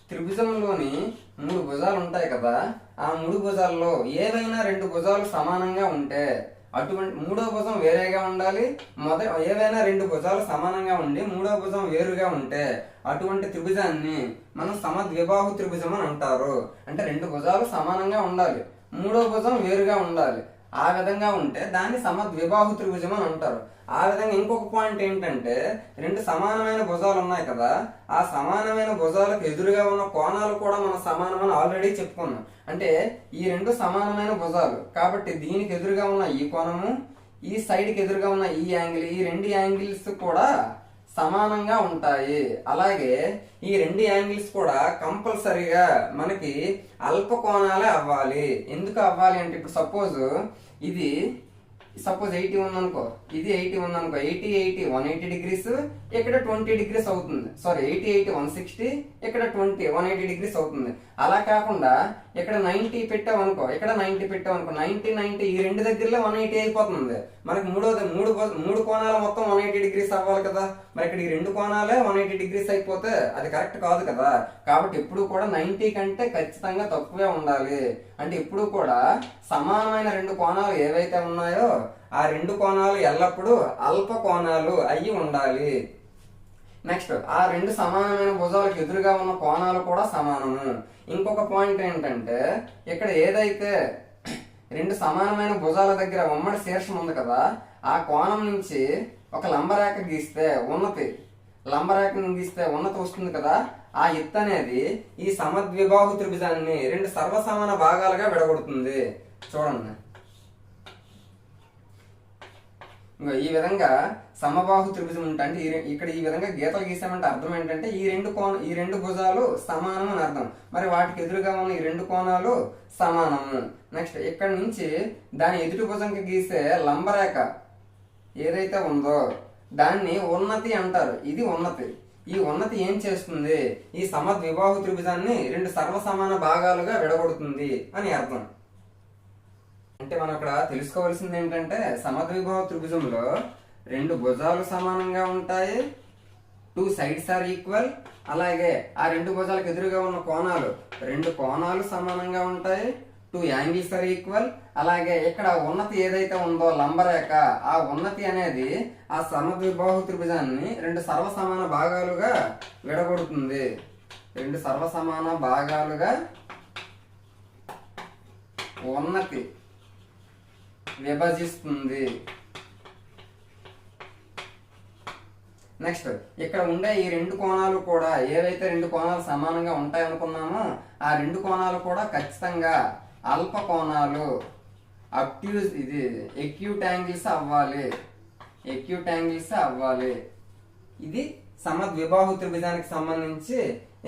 త్రిభుజంలోని 3 భుజాలు ఉంటాయి కదా. ఆ 3 భుజాల్లో ఏవైనా 2 భుజాలు సమానంగా ఉంటే అటువంటి 3వ భుజం వేరేగా ఉండాలి. ఏవైనా 2 భుజాలు సమానంగా ఉండి 3వ భుజం వేరుగా ఉంటే అటువంటి త్రిభుజాన్ని మనం సమద్విబాహు త్రిభుజం అని అంటారు. అంటే 2 భుజాలు సమానంగా ఉండాలి, 3వ భుజం వేరుగా ఉండాలి. ఆ విధంగా ఉంటే దాన్ని సమద్విబాహు త్రిభుజం అని అంటారు. ఆ విధంగా ఇంకొక పాయింట్ ఏంటంటే, రెండు సమానమైన భుజాలు ఉన్నాయి కదా, ఆ సమానమైన భుజాలకు ఎదురుగా ఉన్న కోణాలు కూడా మనం సమానమని ఆల్రెడీ చెప్పుకున్నాం. అంటే ఈ రెండు సమానమైన భుజాలు కాబట్టి దీనికి ఎదురుగా ఉన్న ఈ కోణము, ఈ సైడ్కి ఎదురుగా ఉన్న ఈ యాంగిల్, ఈ రెండు యాంగిల్స్ కూడా సమానంగా ఉంటాయి. అలాగే ఈ రెండు యాంగిల్స్ కూడా కంపల్సరీగా మనకి అల్ప కోణాలే అవ్వాలి. ఎందుకు అవ్వాలి అంటే, ఇప్పుడు ఇది సపోజ్ 80 ఉందనుకో, ఇది 80 ఉందనుకో, 80 80 180 డిగ్రీస్, ఇక్కడ 20 డిగ్రీస్ అవుతుంది. సారీ 80 80 160, ఇక్కడ 180 డిగ్రీస్ అవుతుంది. అలా కాకుండా ఇక్కడ 90 పెట్టామనుకో, ఇక్కడ 90 పెట్టామనుకో, 90 90 ఈ రెండు దగ్గరలో 180 అయిపోతుంది. మనకి మూడు కోణాలు మొత్తం 180 డిగ్రీస్ అవ్వాలి కదా. మరి ఇక్కడ ఈ రెండు కోణాలే 180 డిగ్రీస్ అయిపోతే అది కరెక్ట్ కాదు కదా. కాబట్టి ఎప్పుడు కూడా 90 కంటే ఖచ్చితంగా తక్కువే ఉండాలి. అంటే ఎప్పుడు కూడా సమానమైన రెండు కోణాలు ఏవైతే ఉన్నాయో ఆ రెండు కోణాలు ఎల్లప్పుడూ అల్ప కోణాలు అయ్యి ఉండాలి. నెక్స్ట్, ఆ రెండు సమానమైన భుజాలకు ఎదురుగా ఉన్న కోణాలు కూడా సమానము. ఇంకొక పాయింట్ ఏంటంటే, ఇక్కడ ఏదైతే రెండు సమానమైన భుజాల దగ్గర ఉమ్మడి శీర్షం ఉంది కదా, ఆ కోణం నుంచి ఒక లంబరేఖ గీస్తే ఉన్నతి వస్తుంది కదా, ఆ ఎత్తు అనేది ఈ సమద్విబాహు త్రిభుజాన్ని రెండు సర్వసమాన భాగాలుగా విడగొడుతుంది. చూడండి, ఈ విధంగా సమబాహు త్రిభుజం అంటే ఇక్కడ ఈ విధంగా గీతలు గీసామంటే అర్థం ఏంటంటే ఈ రెండు భుజాలు సమానం అని అర్థం. మరి వాటికి ఎదురుగా ఉన్న ఈ రెండు కోణాలు సమానము. నెక్స్ట్, ఇక్కడ నుంచి దాని ఎదుటి భుజంకి గీసే లంబరేఖ ఏదైతే ఉందో దాన్ని ఉన్నతి అంటారు. ఇది ఉన్నతి. ఈ ఉన్నతి ఏం చేస్తుంది, ఈ సమద్విబాహు త్రిభుజాన్ని రెండు సర్వసమాన భాగాలుగా విడగొడుతుంది అని అర్థం. అంటే మనం ఇక్కడ తెలుసుకోవాల్సింది ఏంటంటే, సమద్విబాహు త్రిభుజంలో రెండు భుజాలు సమానంగా ఉంటాయి, 2 sides ఆర్ ఈక్వల్. అలాగే ఆ రెండు భుజాలకు ఎదురుగా ఉన్న రెండు కోణాలు సమానంగా ఉంటాయి, 2 యాంగిల్స్ ఆర్ ఈక్వల్. అలాగే ఇక్కడ ఉన్నతి ఏదైతే ఉందో లంబరేఖ, ఆ ఉన్నతి అనేది ఆ సమద్విబాహు త్రిభుజాన్ని రెండు సర్వసమాన భాగాలుగా విడగొడుతుంది. రెండు సర్వసమాన భాగాలుగా ఉన్నతి విభజిస్తుంది. నెక్స్ట్, ఇక్కడ ఉండే ఈ రెండు కోణాలు కూడా ఏవైతే రెండు కోణాలు సమానంగా ఉంటాయి అనుకున్నామో ఆ రెండు కోణాలు కూడా ఖచ్చితంగా అల్ప కోణాలు, ఎక్యూట్ యాంగిల్స్ అవ్వాలి. ఇది సమద్విబాహు త్రిభుజానికి సంబంధించి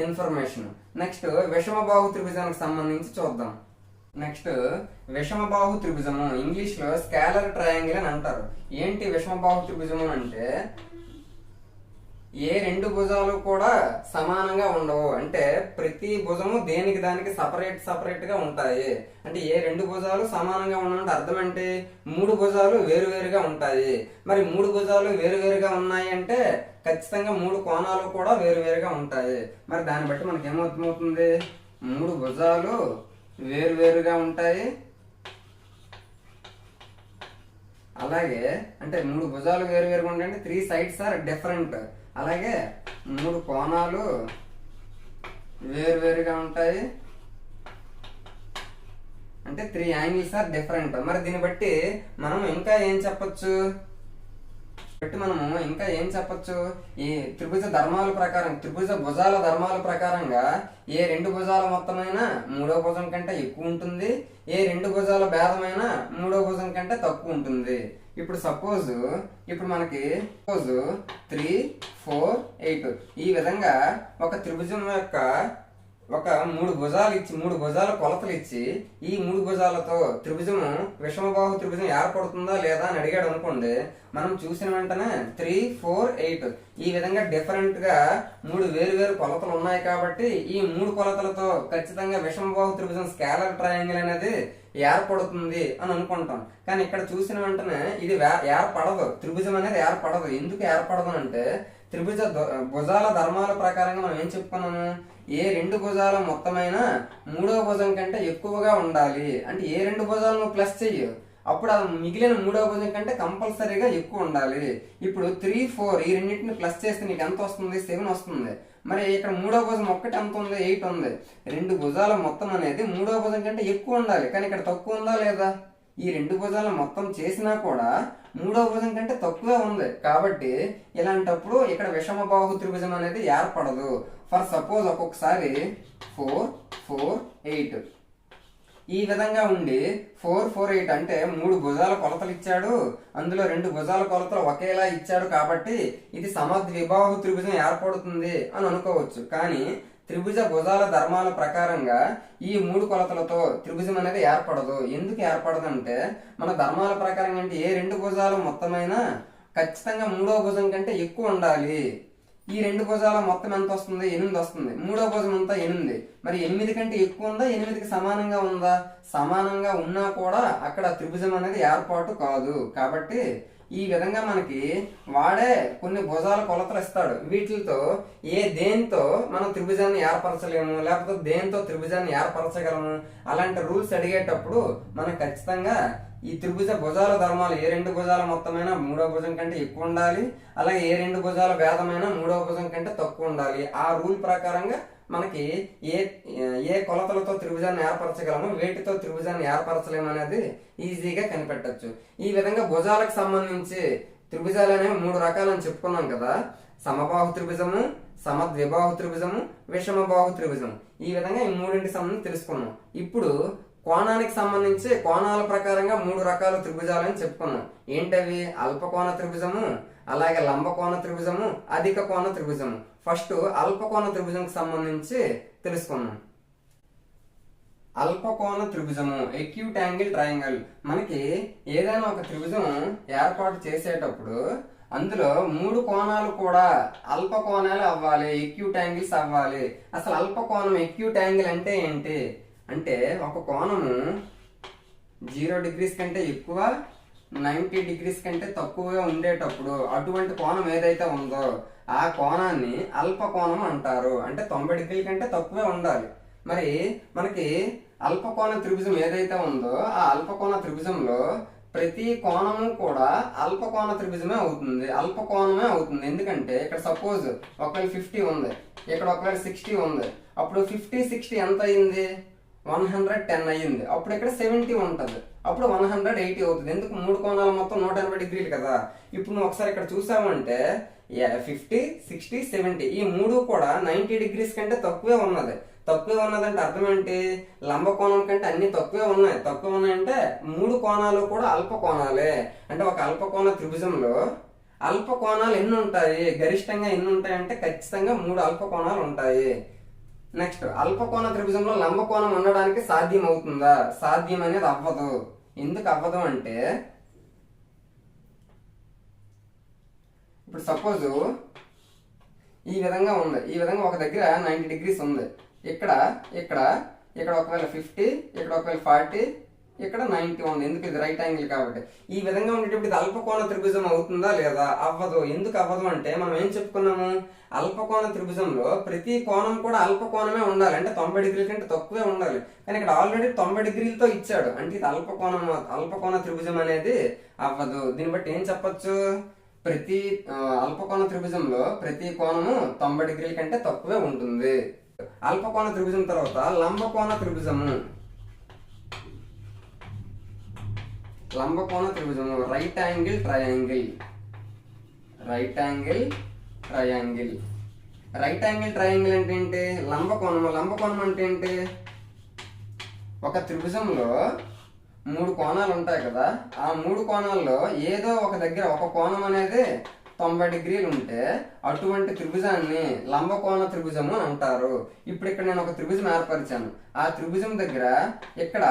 ఇన్ఫర్మేషన్. నెక్స్ట్, విషమబాహు త్రిభుజానికి సంబంధించి చూద్దాం. నెక్స్ట్, విషమబాహు త్రిభుజము ఇంగ్లీష్ లో స్కేలర్ ట్రయాంగిల్ అని అంటారు. ఏంటి విషమబాహు త్రిభుజము అంటే, ఏ రెండు భుజాలు కూడా సమానంగా ఉండవు. అంటే ప్రతి భుజము దేనికి దానికి సపరేట్ గా ఉంటాయి. అంటే ఏ రెండు భుజాలు సమానంగా ఉండమంటే అర్థం అంటే మూడు భుజాలు వేరువేరుగా ఉంటాయి. మరి మూడు భుజాలు వేరువేరుగా ఉన్నాయి అంటే ఖచ్చితంగా మూడు కోణాలు కూడా వేరువేరుగా ఉంటాయి. మరి దాన్ని బట్టి మనకి ఏమవుతుంది, మూడు భుజాలు వేరువేరుగా ఉంటాయి. అలాగే అంటే మూడు భుజాలు వేరువేరుగా ఉంటాయి, 3 sides ఆర్ డిఫరెంట్. అలాగే మూడు కోణాలు వేరువేరుగా ఉంటాయి, అంటే 3 యాంగిల్స్ ఆర్ డిఫరెంట్. మరి దీన్ని బట్టి మనం ఇంకా ఏం చెప్పొచ్చు, ఈ త్రిభుజ భుజాల ధర్మాల ప్రకారంగా ఏ రెండు భుజాల మొత్తమైనా మూడో భుజం కంటే ఎక్కువ ఉంటుంది, ఏ రెండు భుజాల భేదమైన మూడో భుజం కంటే తక్కువ ఉంటుంది. ఇప్పుడు మనకి 3 4 8 ఈ విధంగా ఒక త్రిభుజం యొక్క ఒక మూడు భుజాల కొలతలు ఇచ్చి ఈ మూడు భుజాలతో త్రిభుజము విషమబాహు త్రిభుజం ఏర్పడుతుందా లేదా అని అడిగాడు అనుకోండి, మనం చూసిన వెంటనే 3 4 8 ఈ విధంగా డిఫరెంట్ గా మూడు వేరు కొలతలు ఉన్నాయి కాబట్టి ఈ మూడు కొలతలతో ఖచ్చితంగా విషమబాహు త్రిభుజం స్కేలర్ ట్రయాంగిల్ అనేది ఏర్పడుతుంది అని అనుకుంటాం. కానీ ఇక్కడ చూసిన వెంటనే ఇది ఏర్పడదు, త్రిభుజం అనేది ఏర్పడదు. ఎందుకు ఏర్పడదు అంటే త్రిభుజ భుజాల ధర్మాల ప్రకారంగా మనం ఏం చెప్పుకున్నాము, ఏ రెండు భుజాల మొత్తమైనా మూడో భుజం కంటే ఎక్కువగా ఉండాలి. అంటే ఏ రెండు భుజాలు నువ్వు ప్లస్ చెయ్యి, అప్పుడు ఆ మిగిలిన మూడో భుజం కంటే కంపల్సరీగా ఎక్కువ ఉండాలి. ఇప్పుడు 3 4 ఈ రెండింటిని ప్లస్ చేస్తే నీకు ఎంత వస్తుంది, 7 వస్తుంది. మరి ఇక్కడ మూడో భుజం ఒక్కటి ఎంత ఉంది, 8 ఉంది. రెండు భుజాల మొత్తం అనేది మూడో భుజం కంటే ఎక్కువ ఉండాలి, కానీ ఇక్కడ తక్కువ ఉందా లేదా, ఈ రెండు భుజాలు మొత్తం చేసినా కూడా మూడో భుజం కంటే తక్కువే ఉంది. కాబట్టి ఇలాంటప్పుడు ఇక్కడ విషమ బాహు త్రిభుజం అనేది ఏర్పడదు. ఫర్ సపోజ్ ఒక్కొక్కసారి 4 4 8 ఈ విధంగా ఉండి 4 4 8 అంటే 3 భుజాల కొలతలు ఇచ్చాడు, అందులో 2 భుజాల కొలతలు ఒకేలా ఇచ్చాడు. కాబట్టి ఇది సమద్విబాహు త్రిభుజం ఏర్పడుతుంది అని అనుకోవచ్చు. కానీ త్రిభుజ భుజాల ధర్మాల ప్రకారంగా ఈ 3 కొలతలతో త్రిభుజం అనేది ఏర్పడదు. ఎందుకు ఏర్పడదు అంటే మన ధర్మాల ప్రకారం అంటే ఏ 2 భుజాలు మొత్తమైనా ఖచ్చితంగా మూడో భుజం కంటే ఎక్కువ ఉండాలి. ఈ 2 భుజాల మొత్తం ఎంత వస్తుంది? 8 వస్తుంది. మూడో భుజం అంతా 8. మరి 8 కంటే ఎక్కువ ఉందా? 8కి సమానంగా ఉందా? సమానంగా ఉన్నా కూడా అక్కడ త్రిభుజం అనేది ఏర్పాటు కాదు. కాబట్టి ఈ విధంగా మనకి వాడే కొన్ని భుజాల కొలతలు ఇస్తాడు. వీటితో దేంతో మనం త్రిభుజాన్ని ఏర్పరచలేము, లేకపోతే దేంతో త్రిభుజాన్ని ఏర్పరచగలము అలాంటి రూల్స్ అడిగేటప్పుడు మనకు ఖచ్చితంగా ఈ త్రిభుజ భుజాల ధర్మాలు ఏ 2 భుజాల మొత్తమైనా మూడో భుజం కంటే ఎక్కువ ఉండాలి, అలాగే ఏ 2 భుజాల భేదమైనా మూడో భుజం కంటే తక్కువ ఉండాలి. ఆ రూల్ ప్రకారంగా మనకి ఏ కొలతలతో త్రిభుజాన్ని ఏర్పరచగలము, వేటితో త్రిభుజాన్ని ఏర్పరచలేము అనేది ఈజీగా కనిపెట్టచ్చు. ఈ విధంగా భుజాలకు సంబంధించి త్రిభుజాలు అనేవి 3 రకాలని చెప్పుకున్నాం కదా. సమబాహు త్రిభుజము, సమద్విబాహు త్రిభుజము, విషమ బాహు త్రిభుజం. ఈ విధంగా ఈ 3ంటికి సంబంధించి తెలుసుకున్నాం. ఇప్పుడు కోణానికి సంబంధించి కోణాల ప్రకారంగా 3 రకాల త్రిభుజాలని చెప్పుకున్నాం. ఏంటవి? అల్పకోణ త్రిభుజము, అలాగే లంబకోణ త్రిభుజము, అధిక కోణ త్రిభుజము. ఫస్ట్ అల్పకోణ త్రిభుజంకి సంబంధించి తెలుసుకున్నాం. అల్పకోణ త్రిభుజము ఎక్యూట్ యాంగిల్ ట్రయాంగిల్. మనకి ఏదైనా ఒక త్రిభుజం ఏర్పాటు చేసేటప్పుడు అందులో 3 కోణాలు కూడా అల్ప కోణాలు అవ్వాలి, ఎక్యూట్ యాంగిల్స్ అవ్వాలి. అసలు అల్పకోణం ఎక్యూట్ యాంగిల్ అంటే ఏంటి అంటే ఒక కోణము 0 degrees కంటే ఎక్కువ, 90 degrees కంటే తక్కువగా ఉండేటప్పుడు అటువంటి కోణం ఏదైతే ఉందో ఆ కోణాన్ని అల్ప కోణం అంటారు. అంటే 90 degrees కంటే తక్కువే ఉండాలి. మరి మనకి అల్పకోణ త్రిభుజం ఏదైతే ఉందో ఆ అల్పకోణ త్రిభుజంలో ప్రతి కోణము కూడా అల్పకోణ త్రిభుజమే అవుతుంది, అల్పకోణమే అవుతుంది. ఎందుకంటే ఇక్కడ సపోజ్ ఒకవేళ 50 ఉంది, ఇక్కడ ఒకవేళ 60 ఉంది. అప్పుడు 50 60 ఎంత అయింది? 110 అయ్యింది. అప్పుడు ఇక్కడ 70 ఉంటుంది, అప్పుడు 180 అవుతుంది. ఎందుకు? 3 కోణాలు మొత్తం 180 degrees కదా. ఇప్పుడు నువ్వు ఒకసారి ఇక్కడ చూసావంటే 50 60 70 ఈ 3 కూడా 90 degrees కంటే తక్కువే ఉన్నది. తక్కువే ఉన్నదంటే అర్థం ఏంటి? లంబకోణం కంటే అన్ని తక్కువే ఉన్నాయి. తక్కువ ఉన్నాయంటే 3 కోణాలు కూడా అల్ప కోణాలే. అంటే ఒక అల్పకోణ త్రిభుజంలో అల్ప కోణాలు ఎన్ని ఉంటాయి? గరిష్టంగా ఎన్ని ఉంటాయి అంటే ఖచ్చితంగా 3 అల్ప కోణాలు ఉంటాయి. నెక్స్ట్ అల్పకోణ త్రిభుజంలో లంబకోణం ఉండడానికి సాధ్యం అవుతుందా? సాధ్యం అనేది అవ్వదు. ఎందుకు అవ్వదు అంటే ఇప్పుడు సపోజ్ ఈ విధంగా ఉంది, ఈ విధంగా ఒక దగ్గర 90 degrees ఉంది, ఇక్కడ ఇక్కడ ఇక్కడ ఒకవేళ 50, ఇక్కడ ఒకవేళ 40, ఇక్కడ 90 ఉంది. ఎందుకు? ఇది రైట్ యాంగిల్ కాబట్టి. ఈ విధంగా ఉండేటప్పుడు ఇది అల్పకోణ త్రిభుజం అవుతుందా లేదా? అవ్వదు. ఎందుకు అవ్వదు అంటే మనం ఏం చెప్పుకున్నాము? అల్పకోణ త్రిభుజంలో ప్రతి కోణం కూడా అల్పకోణమే ఉండాలి, అంటే 90 degrees కంటే తక్కువే ఉండాలి. కానీ ఇక్కడ ఆల్రెడీ 90 degrees తో ఇచ్చాడు, అంటే ఇది అల్పకోణ త్రిభుజం అనేది అవ్వదు. దీన్ని బట్టి ఏం చెప్పొచ్చు? ప్రతి అల్పకోణ త్రిభుజంలో ప్రతి కోణము 90 degrees కంటే తక్కువే ఉంటుంది. అల్పకోణ త్రిభుజం తర్వాత లంబకోణ త్రిభుజము. లంబకోణ త్రిభుజము right angle triangle. Right angle triangle. Right angle triangle అంటే ఏంటి? లంబకోణము. లంబకోణం అంటే ఏంటి? ఒక త్రిభుజంలో 3 కోణాలు ఉంటాయి కదా. ఆ 3 కోణాల్లో ఏదో ఒక దగ్గర ఒక కోణం అనేది 90 degrees ఉంటే అటువంటి త్రిభుజాన్ని లంబకోణ త్రిభుజము అని అంటారు. ఇప్పుడు ఇక్కడ నేను ఒక త్రిభుజం ఏర్పరిచాను. ఆ త్రిభుజం దగ్గర ఇక్కడ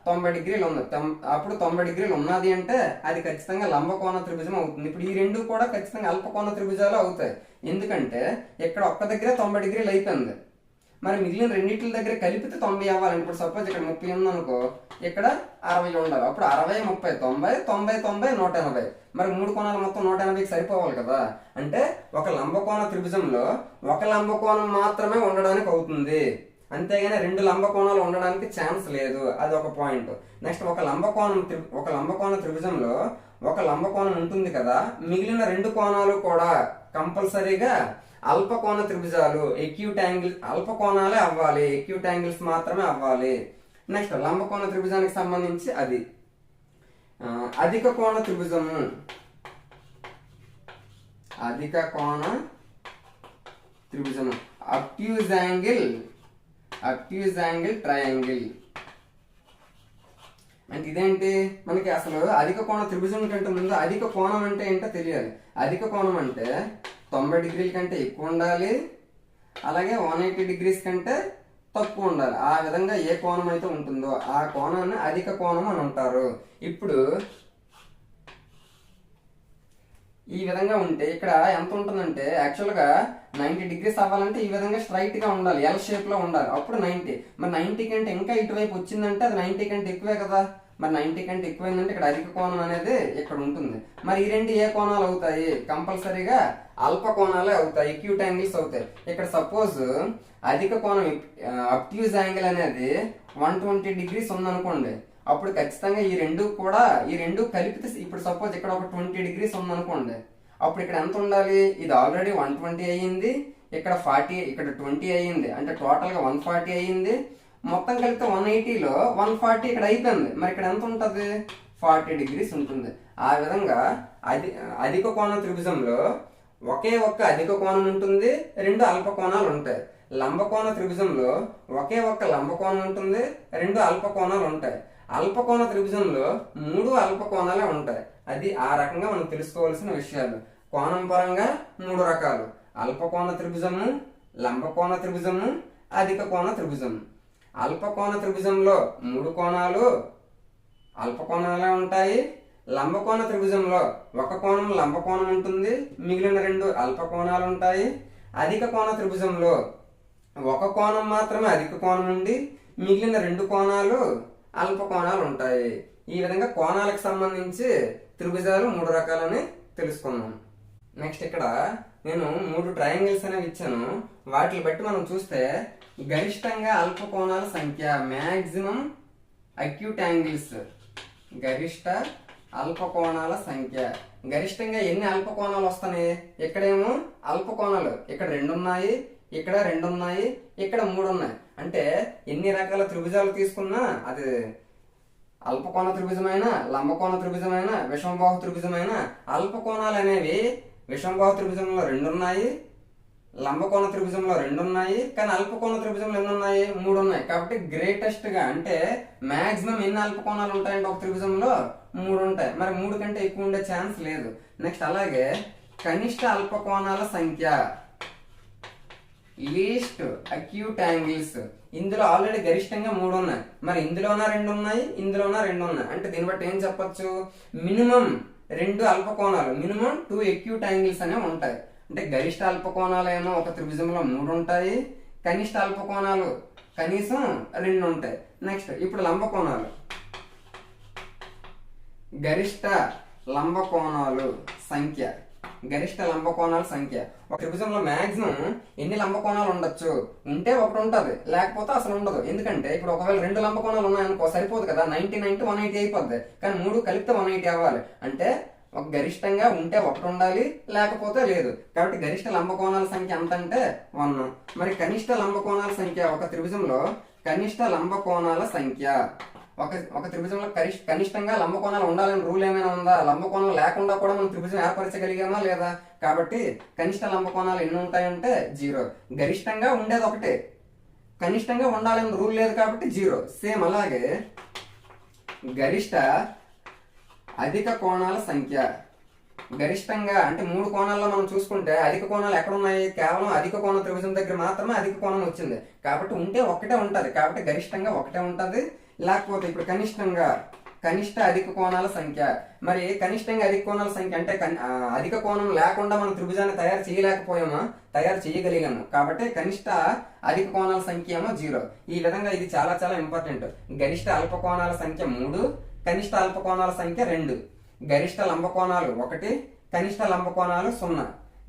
90 degrees ఉంది, అప్పుడు 90 degrees ఉన్నది అంటే అది ఖచ్చితంగా లంబకోణ త్రిభుజం అవుతుంది. ఇప్పుడు ఈ 2 కూడా ఖచ్చితంగా అల్పకోణ త్రిభుజాలు అవుతాయి. ఎందుకంటే ఇక్కడ ఒక్క దగ్గర 90 degrees అయిపోయింది, మరి మిగిలిన రెండింటి దగ్గర కలిపితే 90 అవ్వాలండి. ఇప్పుడు సపోజ్ ఇక్కడ 30 ఉంది అనుకో, ఇక్కడ 60 ఉండాలి. అప్పుడు 60 30 90 90 90 180. మరి 3 కోణాలు మొత్తం 180కి సరిపోవాలి కదా. అంటే ఒక లంబకోణ త్రిభుజంలో ఒక లంబకోణం మాత్రమే ఉండడానికి అవుతుంది, అంతేగాని 2 లంబకోణాలు ఉండడానికి ఛాన్స్ లేదు. అది ఒక పాయింట్. నెక్స్ట్ ఒక లంబకోణ త్రిభుజంలో ఒక లంబకోణం ఉంటుంది కదా, మిగిలిన 2 కోణాలు కూడా కంపల్సరీగా అల్పకోణ త్రిభుజాలు, ఎక్యూట్ యాంగిల్ అల్పకోణాలే అవ్వాలి, ఎక్యూట్ యాంగిల్స్ మాత్రమే అవ్వాలి. నెక్స్ట్ లంబకోణ త్రిభుజానికి సంబంధించి అది. అధిక కోణ త్రిభుజము, అధిక కోణ త్రిభుజము, అబ్ట్యూజ్ యాంగిల్ ట్రయాంగిల్. అంటే ఇదేంటి, మనకి అసలు అధిక కోణ త్రిభుజం కంటే ముందు అధిక కోణం అంటే ఏంటో తెలియాలి. అధిక కోణం అంటే 90 డిగ్రీల కంటే ఎక్కువ ఉండాలి, అలాగే 180 డిగ్రీస్ కంటే తక్కువ ఉండాలి. ఆ విధంగా ఏ కోణం అయితే ఉంటుందో ఆ కోణాన్ని అధిక కోణం అని అంటారు. ఇప్పుడు ఈ విధంగా ఉంటే ఇక్కడ ఎంత ఉంటుందంటే యాక్చువల్గా 90 డిగ్రీస్ అవ్వాలంటే ఈ విధంగా స్ట్రైట్ గా ఉండాలి, ఎల్ షేప్ లో ఉండాలి, అప్పుడు 90. మరి 90 కంటే ఇంకా ఇటువైపు వచ్చిందంటే అది 90 కంటే ఎక్కువే కదా. మరి 90 కంటే ఎక్కువైందంటే ఇక్కడ అధిక కోణం అనేది ఇక్కడ ఉంటుంది. మరి ఈ రెండు ఏ కోణాలు అవుతాయి, కంపల్సరీగా అల్ప కోణాలే అవుతాయి, ఎక్యూట్ యాంగిల్స్ అవుతాయి. ఇక్కడ సపోజ్ అధిక కోణం అబ్ట్యూజ్ యాంగిల్ అనేది 120 డిగ్రీస్ ఉందనుకోండి, అప్పుడు ఖచ్చితంగా ఈ రెండు కలిపితే ఇప్పుడు సపోజ్ ఇక్కడ ఒక 20 డిగ్రీస్ ఉందనుకోండి, అప్పుడు ఇక్కడ ఎంత ఉండాలి, ఇది ఆల్రెడీ 120 అయ్యింది, ఇక్కడ 40, ఇక్కడ 20 అయ్యింది, అంటే టోటల్ గా 140 అయ్యింది. మొత్తం కలిపితే 180లో 140 ఇక్కడ అయిపోయింది. మరి ఇక్కడ ఎంత ఉంటుంది, 40 డిగ్రీస్ ఉంటుంది. ఆ విధంగా అధిక కోణ త్రిభుజంలో ఒకే ఒక్క అధిక కోణం ఉంటుంది, రెండు అల్ప కోణాలు ఉంటాయి. లంబకోణ త్రిభుజంలో ఒకే ఒక్క లంబ కోణం ఉంటుంది, రెండు అల్ప కోణాలు ఉంటాయి. అల్పకోణ త్రిభుజంలో 3 అల్ప కోణాలే ఉంటాయి. అది ఆ రకంగా మనం తెలుసుకోవాల్సిన విషయాలు. కోణం పరంగా 3 రకాలు: అల్పకోణ త్రిభుజము, లంబకోణ త్రిభుజము, అధిక కోణ త్రిభుజము. అల్పకోణ త్రిభుజంలో 3 కోణాలు అల్ప కోణాలే ఉంటాయి. లంబకోణ త్రిభుజంలో ఒక కోణం లంబ కోణం ఉంటుంది, మిగిలిన 2 అల్ప కోణాలు ఉంటాయి. అధిక కోణ త్రిభుజంలో ఒక కోణం మాత్రమే అధిక కోణం ఉండి మిగిలిన 2 కోణాలు అల్ప కోణాలు ఉంటాయి. ఈ విధంగా కోణాలకు సంబంధించి త్రిభుజాలు 3 రకాలని తెలుసుకున్నాం. నెక్స్ట్ ఇక్కడ నేను 3 ట్రయాంగిల్స్ అనేవి ఇచ్చాను. వాటిని బట్టి మనం చూస్తే గరిష్టంగా అల్ప కోణాల సంఖ్య, మ్యాక్సిమం అక్యూట్ యాంగిల్స్, గరిష్ట అల్ప కోణాల సంఖ్య. గరిష్టంగా ఎన్ని అల్ప కోణాలు వస్తాయి, ఇక్కడేమో అల్ప కోణాలు ఇక్కడ 2 ఉన్నాయి, ఇక్కడ 2 ఉన్నాయి, ఇక్కడ 3 ఉన్నాయి. అంటే ఎన్ని రకాల త్రిభుజాలు తీసుకున్నా అది అల్పకోణ త్రిభుజమైన, లంబకోణ త్రిభుజమైన, విషమబాహు త్రిభుజమైన, అల్ప కోణాలు అనేవి విషమబాహు త్రిభుజంలో 2 ఉన్నాయి, లంబకోణ త్రిభుజంలో 2 ఉన్నాయి, కానీ అల్పకోణ త్రిభుజంలో ఎన్ని ఉన్నాయి, 3 ఉన్నాయి. కాబట్టి గ్రేటెస్ట్ గా అంటే మాక్సిమం ఎన్ని అల్ప కోణాలు ఉంటాయంటే ఒక త్రిభుజంలో 3 ఉంటాయి. మరి 3 కంటే ఎక్కువ ఉండే ఛాన్స్ లేదు. నెక్స్ట్ అలాగే కనిష్ట అల్ప కోణాల సంఖ్య, లీస్ట్ అక్యూట్ యాంగిల్స్. ఇందులో ఆల్రెడీ గరిష్టంగా 3 ఉన్నాయి, మరి ఇందులోనా 2 ఉన్నాయి, ఇందులోనా 2 ఉన్నాయి. అంటే దీన్ని బట్టి ఏం చెప్పొచ్చు, మినిమం 2 అల్ప కోణాలు, మినిమం 2 అక్యూట్ యాంగిల్స్ అనేవి ఉంటాయి. అంటే గరిష్ట అల్ప కోణాలు ఏమో ఒక త్రిభుజంలో 3 ఉంటాయి, కనిష్ట అల్ప కోణాలు కనీసం 2 ఉంటాయి. నెక్స్ట్ ఇప్పుడు లంబ కోణాలు, గరిష్ట లంబ కోణాలు సంఖ్య, గరిష్ట లంబ కోణాల సంఖ్య. ఒక త్రిభుజంలో మాక్సిమం ఎన్ని లంబ కోణాలు ఉండొచ్చు, ఉంటే ఒకటి ఉంటది, లేకపోతే అసలు ఉండదు. ఎందుకంటే ఇప్పుడు ఒకవేళ 2 లంబ కోణాలు ఉన్నాయనుకో సరిపోదు కదా, 90 180 అయిపోద్ది. కానీ 3 కలిపితే 180 అవ్వాలి. అంటే ఒక గరిష్టంగా ఉంటే ఒకటి ఉండాలి, లేకపోతే లేదు. కాబట్టి గరిష్ట లంబ కోణాల సంఖ్య ఎంత అంటే 1. మరి కనిష్ట లంబ కోణాల సంఖ్య, ఒక త్రిభుజంలో కనిష్ట లంబ కోణాల సంఖ్య, ఒక త్రిభుజంలో కనిష్టంగా లంబ కోణాలు ఉండాలని రూల్ ఏమైనా ఉందా? లంబ కోణాలు లేకుండా కూడా మనం త్రిభుజం ఏర్పరచగలిగామా లేదా? కాబట్టి కనిష్ట లంబ కోణాలు ఎన్ని ఉంటాయంటే 0. గరిష్టంగా ఉండేది ఒకటే, కనిష్టంగా ఉండాలని రూల్ లేదు కాబట్టి 0. సేమ్ అలాగే గరిష్ట అధిక కోణాల సంఖ్య, గరిష్టంగా అంటే 3 కోణాల్లో మనం చూసుకుంటే అధిక కోణాలు ఎక్కడ ఉన్నాయి, కేవలం అధిక కోణ త్రిభుజం దగ్గర మాత్రమే అధిక కోణం వచ్చింది. కాబట్టి ఉంటే ఒకటే ఉంటది, కాబట్టి గరిష్టంగా ఒకటే ఉంటది. లేకపోతే ఇప్పుడు కనిష్ట అధిక కోణాల సంఖ్య, మరి కనిష్టంగా అధిక కోణాల సంఖ్య అంటే అధిక కోణం లేకుండా మనం త్రిభుజాన్ని తయారు చేయలేకపోయామా, తయారు చేయగలిగాము. కాబట్టి కనిష్ట అధిక కోణాల సంఖ్య ఏమో 0. ఈ విధంగా ఇది చాలా చాలా ఇంపార్టెంట్. గరిష్ట అల్ప కోణాల సంఖ్య 3, కనిష్ట అల్ప కోణాల సంఖ్య 2, గరిష్ట లంబ కోణాలు 1, కనిష్ట లంబ కోణాలు 0,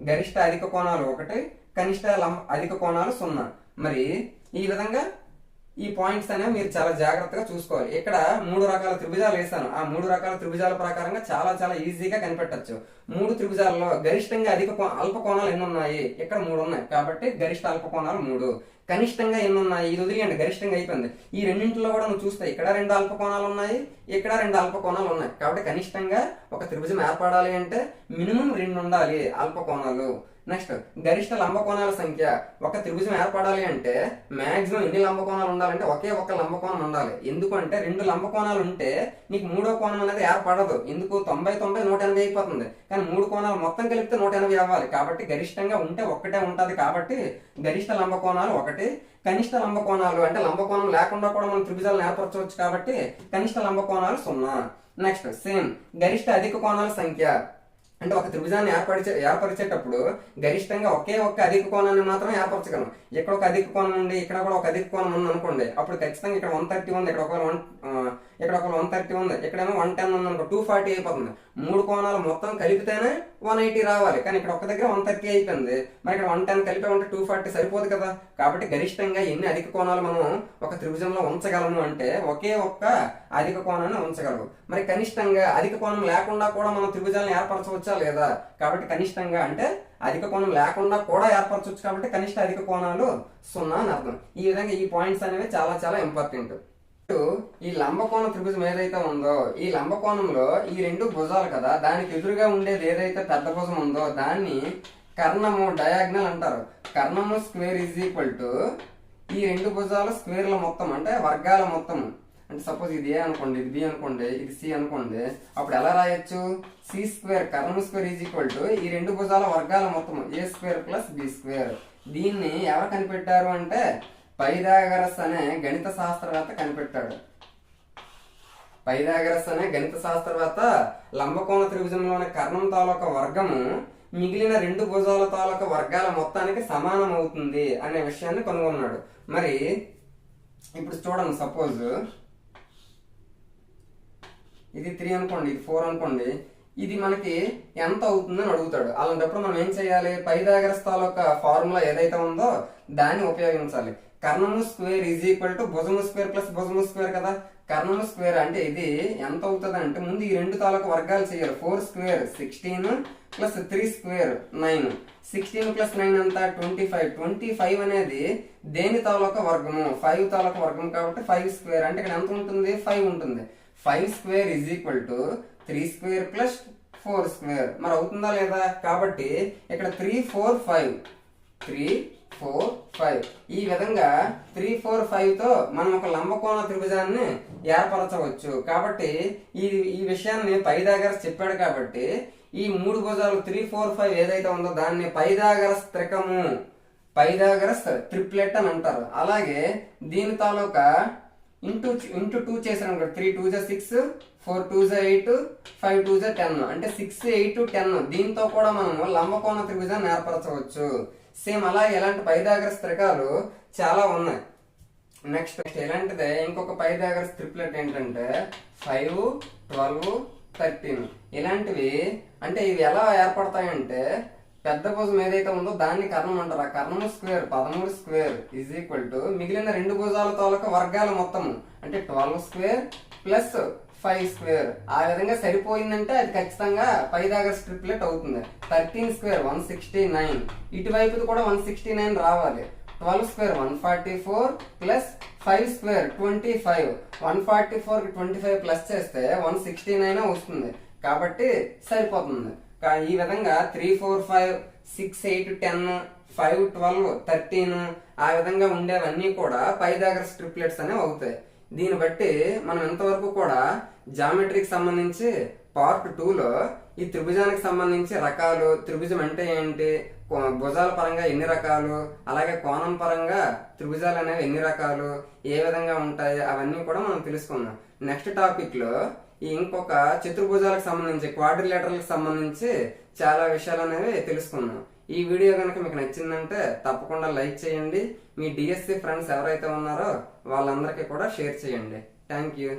గరిష్ట అధిక కోణాలు 1, కనిష్ట అధిక కోణాలు 0. మరి ఈ విధంగా ఈ పాయింట్స్ అనేవి మీరు చాలా జాగ్రత్తగా చూసుకోవాలి. ఇక్కడ 3 రకాల త్రిభుజాలు వేసాను. ఆ 3 రకాల త్రిభుజాల ప్రకారంగా చాలా చాలా ఈజీగా కనిపెట్టచ్చు. 3 త్రిభుజాల్లో గరిష్టంగా అల్ప కోణాలు ఎన్ని ఉన్నాయి? ఇక్కడ 3 ఉన్నాయి కాబట్టి గరిష్ట అల్ప కోణాలు 3. కనిష్టంగా ఎన్ని ఉన్నాయి? ఇది వదిలేయండి, గరిష్టంగా అయిపోయింది. ఈ రెండింటిలో కూడా నువ్వు చూస్తే ఇక్కడ 2 అల్ప కోణాలు ఉన్నాయి, ఇక్కడ 2 అల్ప కోణాలు ఉన్నాయి. కాబట్టి కనిష్టంగా ఒక త్రిభుజం ఏర్పడాలి అంటే మినిమం 2 ఉండాలి అల్ప కోణాలు. నెక్స్ట్ గరిష్ట లంబకోణాల సంఖ్య. ఒక త్రిభుజం ఏర్పడాలి అంటే మాక్సిమం ఎన్ని లంబకోణాలు ఉండాలంటే ఒకే ఒక్క లంబకోణం ఉండాలి. ఎందుకంటే 2 లంబకోణాలు ఉంటే నీకు 3వ కోణం అనేది ఏర్పడదు. ఎందుకు? 90 90 180 అయిపోతుంది. కానీ 3 కోణాలు మొత్తం కలిపితే 180 అవ్వాలి. కాబట్టి గరిష్టంగా ఉంటే ఒక్కటే ఉంటది. కాబట్టి గరిష్ట లంబకోణాలు 1, కనిష్ట లంబకోణాలు అంటే లంబకోణం లేకుండా కూడా మనం త్రిభుజాలను ఏర్పరచవచ్చు కాబట్టి కనిష్ట లంబకోణాలు 0. నెక్స్ట్ సేమ్ గరిష్ట అధిక కోణాల సంఖ్య. అంటే ఒక త్రిభుజాన్ని ఏర్పరిచేటప్పుడు గరిష్టంగా ఒకే ఒక్క అధిక కోణాన్ని మాత్రమే ఏర్పరచగలం. ఇక్కడ ఒక అధిక కోణం ఉంది, ఇక్కడ కూడా ఒక అధిక కోణం ఉంది అనుకోండి, అప్పుడు ఖచ్చితంగా ఇక్కడ 130 ఉంది, ఇక్కడ ఒక 130 ఉంది, ఇక్కడేమో 110 ఉంది అనుకో, 240 అయిపోతుంది. 3 కోణాలు మొత్తం కలిపితేనే 180 రావాలి. కానీ ఇక్కడ ఒక దగ్గర 130 అయిపోయింది. మరి ఇక్కడ 110 కలిపే ఉంటే 240 సరిపోదు కదా. కాబట్టి గరిష్టంగా ఎన్ని అధిక కోణాలు మనం ఒక త్రిభుజంలో ఉంచగలము అంటే ఒకే ఒక్క అధిక కోణాన్ని ఉంచగలము. మరి కనిష్టంగా అధిక కోణం లేకుండా కూడా మనం త్రిభుజాలను ఏర్పరచవచ్చా లేదా? కాబట్టి కనిష్టంగా అంటే అధిక కోణం లేకుండా కూడా ఏర్పరచవచ్చు. కాబట్టి కనిష్ట అధిక కోణాలు 0 అని అర్థం. ఈ విధంగా ఈ పాయింట్స్ అనేవి చాలా చాలా ఇంపార్టెంట్. ఈ లంబకోణ త్రిభుజం ఏదైతే ఉందో ఈ లంబకోణంలో ఈ 2 భుజాలు కదా, దానికి ఎదురుగా ఉండేది ఏదైతే పెద్ద భుజం ఉందో దాన్ని కర్ణము డయాగ్నల్ అంటారు. కర్ణము స్క్వేర్ ఈజ్ ఈక్వల్ టు ఈ 2 భుజాల స్క్వేర్ల మొత్తం అంటే వర్గాల మొత్తం. అంటే సపోజ్ ఇది ఏ అనుకోండి, ఇది బి అనుకోండి, ఇది సి అనుకోండి, అప్పుడు ఎలా రాయొచ్చు? సి స్క్వేర్ కర్ణము స్క్వేర్ ఈజ్ ఈక్వల్ టు ఈ 2 భుజాల వర్గాల మొత్తం A square plus B square. దీన్ని ఎవరు కనిపెట్టారు అంటే పైథాగరస్ అనే గణిత శాస్త్రవేత్త కనిపెట్టాడు. పైథాగరస్ అనే గణిత శాస్త్రవేత్త లంబకోణ త్రిభుజంలోని కర్ణం తాలూకా వర్గము మిగిలిన 2 భుజాల తాలూకా వర్గాల మొత్తానికి సమానం అవుతుంది అనే విషయాన్ని కనుగొన్నాడు. మరి ఇప్పుడు చూడండి, సపోజ్ ఇది 3 అనుకోండి, ఇది 4 అనుకోండి, ఇది మనకి ఎంత అవుతుందని అడుగుతాడు. అలాంటప్పుడు మనం ఏం చేయాలి? పైథాగరస్ తాలూకా ఫార్ములా ఏదైతే ఉందో దాన్ని ఉపయోగించాలి. కర్ణము స్క్వేర్ ఈజ్ ఈక్వల్ టు భుజము స్క్వేర్ ప్లస్ భుజము స్క్వేర్ కదా. కర్ణము స్క్వేర్ అంటే ఇది ఎంత అవుతుంది అంటే ముందు ఈ 2 తాలూకా వర్గాలు చేయాలి. 4 స్క్వేర్ 16 ప్లస్ 3 స్క్వేర్ 9. 16 ప్లస్ 9 అంతా 25. 25 అనేది దేని తాలూకా వర్గము? 5 తాలూకా వర్గం కాబట్టి 5 స్క్వేర్ అంటే ఇక్కడ ఎంత ఉంటుంది? 5 ఉంటుంది. 5 square is equal to 3 square plus 4 square. మరి అవుతుందా లేదా? కాబట్టి ఇక్కడ 3 4 5 3 4 5 ఈ విధంగా 3 4 5 తో మనం ఒక లంబకోణ త్రిభుజాన్ని ఏర్పరచవచ్చు. కాబట్టి ఈ విషయాన్ని పైథాగరస్ చెప్పాడు. కాబట్టి ఈ 3 భుజాలు 3 4 5 ఏదైతే ఉందో దాన్ని పైథాగరస్ త్రికము, పైథాగరస్ ట్రిప్లెట్ అని అంటారు. అలాగే దీని తాలూకా ఇంటూ 2 చేసాను. 3 2 6 4 2 8 5 2 10 అంటే 6 8 10. దీంతో కూడా మనము లంబకోణ త్రిభుజాన్ని ఏర్పరచవచ్చు. సేమ్ అలాగే ఇలాంటి పైథాగరస్ త్రికాలు చాలా ఉన్నాయి. నెక్స్ట్ ఇలాంటిదే ఇంకొక పైథాగరస్ ట్రిప్లెట్ ఏంటంటే 5 12 13. ఇలాంటివి అంటే ఇవి ఎలా ఏర్పడతాయంటే పెద్ద భుజం ఏదైతే ఉందో దాన్ని కర్ణం అంటారు. ఆ కర్ణము square 13 square is equal to మిగిలిన 2 భుజాల తాలూకా వర్గాల మొత్తము అంటే 12 స్క్వేర్ ప్లస్ 5 స్క్వేర్. ఆ విధంగా సరిపోయిందంటే అది ఖచ్చితంగా పైథాగరస్ ట్రిప్లెట్ అవుతుంది. 13 స్క్వేర్ 169. ఇటువైపుది కూడా 169 రావాలి. 12 స్క్వేర్ 144 ప్లస్ 5 స్క్వేర్ 25. 144 కి 25 ప్లస్ చేస్తే 169 వస్తుంది. కాబట్టి సరిపోతుంది. ఈ విధంగా 3 4 5 6 8 10 5 12 13 ఆ విధంగా ఉండేవన్నీ కూడా పైథాగరస్ ట్రిప్లెట్స్ అనేవి అవుతాయి. దీన్ని బట్టి మనం ఇంతవరకు కూడా జామెట్రీకి సంబంధించి పార్ట్ 2లో ఈ త్రిభుజానికి సంబంధించి రకాలు, త్రిభుజం అంటే ఏంటి, భుజాల పరంగా ఎన్ని రకాలు, అలాగే కోణం పరంగా త్రిభుజాలు అనేవి ఎన్ని రకాలు, ఏ విధంగా ఉంటాయి అవన్నీ కూడా మనం తెలుసుకుందాం. నెక్స్ట్ టాపిక్ లో ఇంకొక చతుర్భుజాలకు సంబంధించి క్వాడ్రిలేటరల్కి సంబంధించి చాలా విషయాలు అనేవి తెలుసుకుందాం. ఈ వీడియో కనుక మీకు నచ్చిందంటే తప్పకుండా లైక్ చేయండి. మీ డిఎస్సి ఫ్రెండ్స్ ఎవరైతే ఉన్నారో వాళ్ళందరికీ కూడా షేర్ చేయండి. Thank you.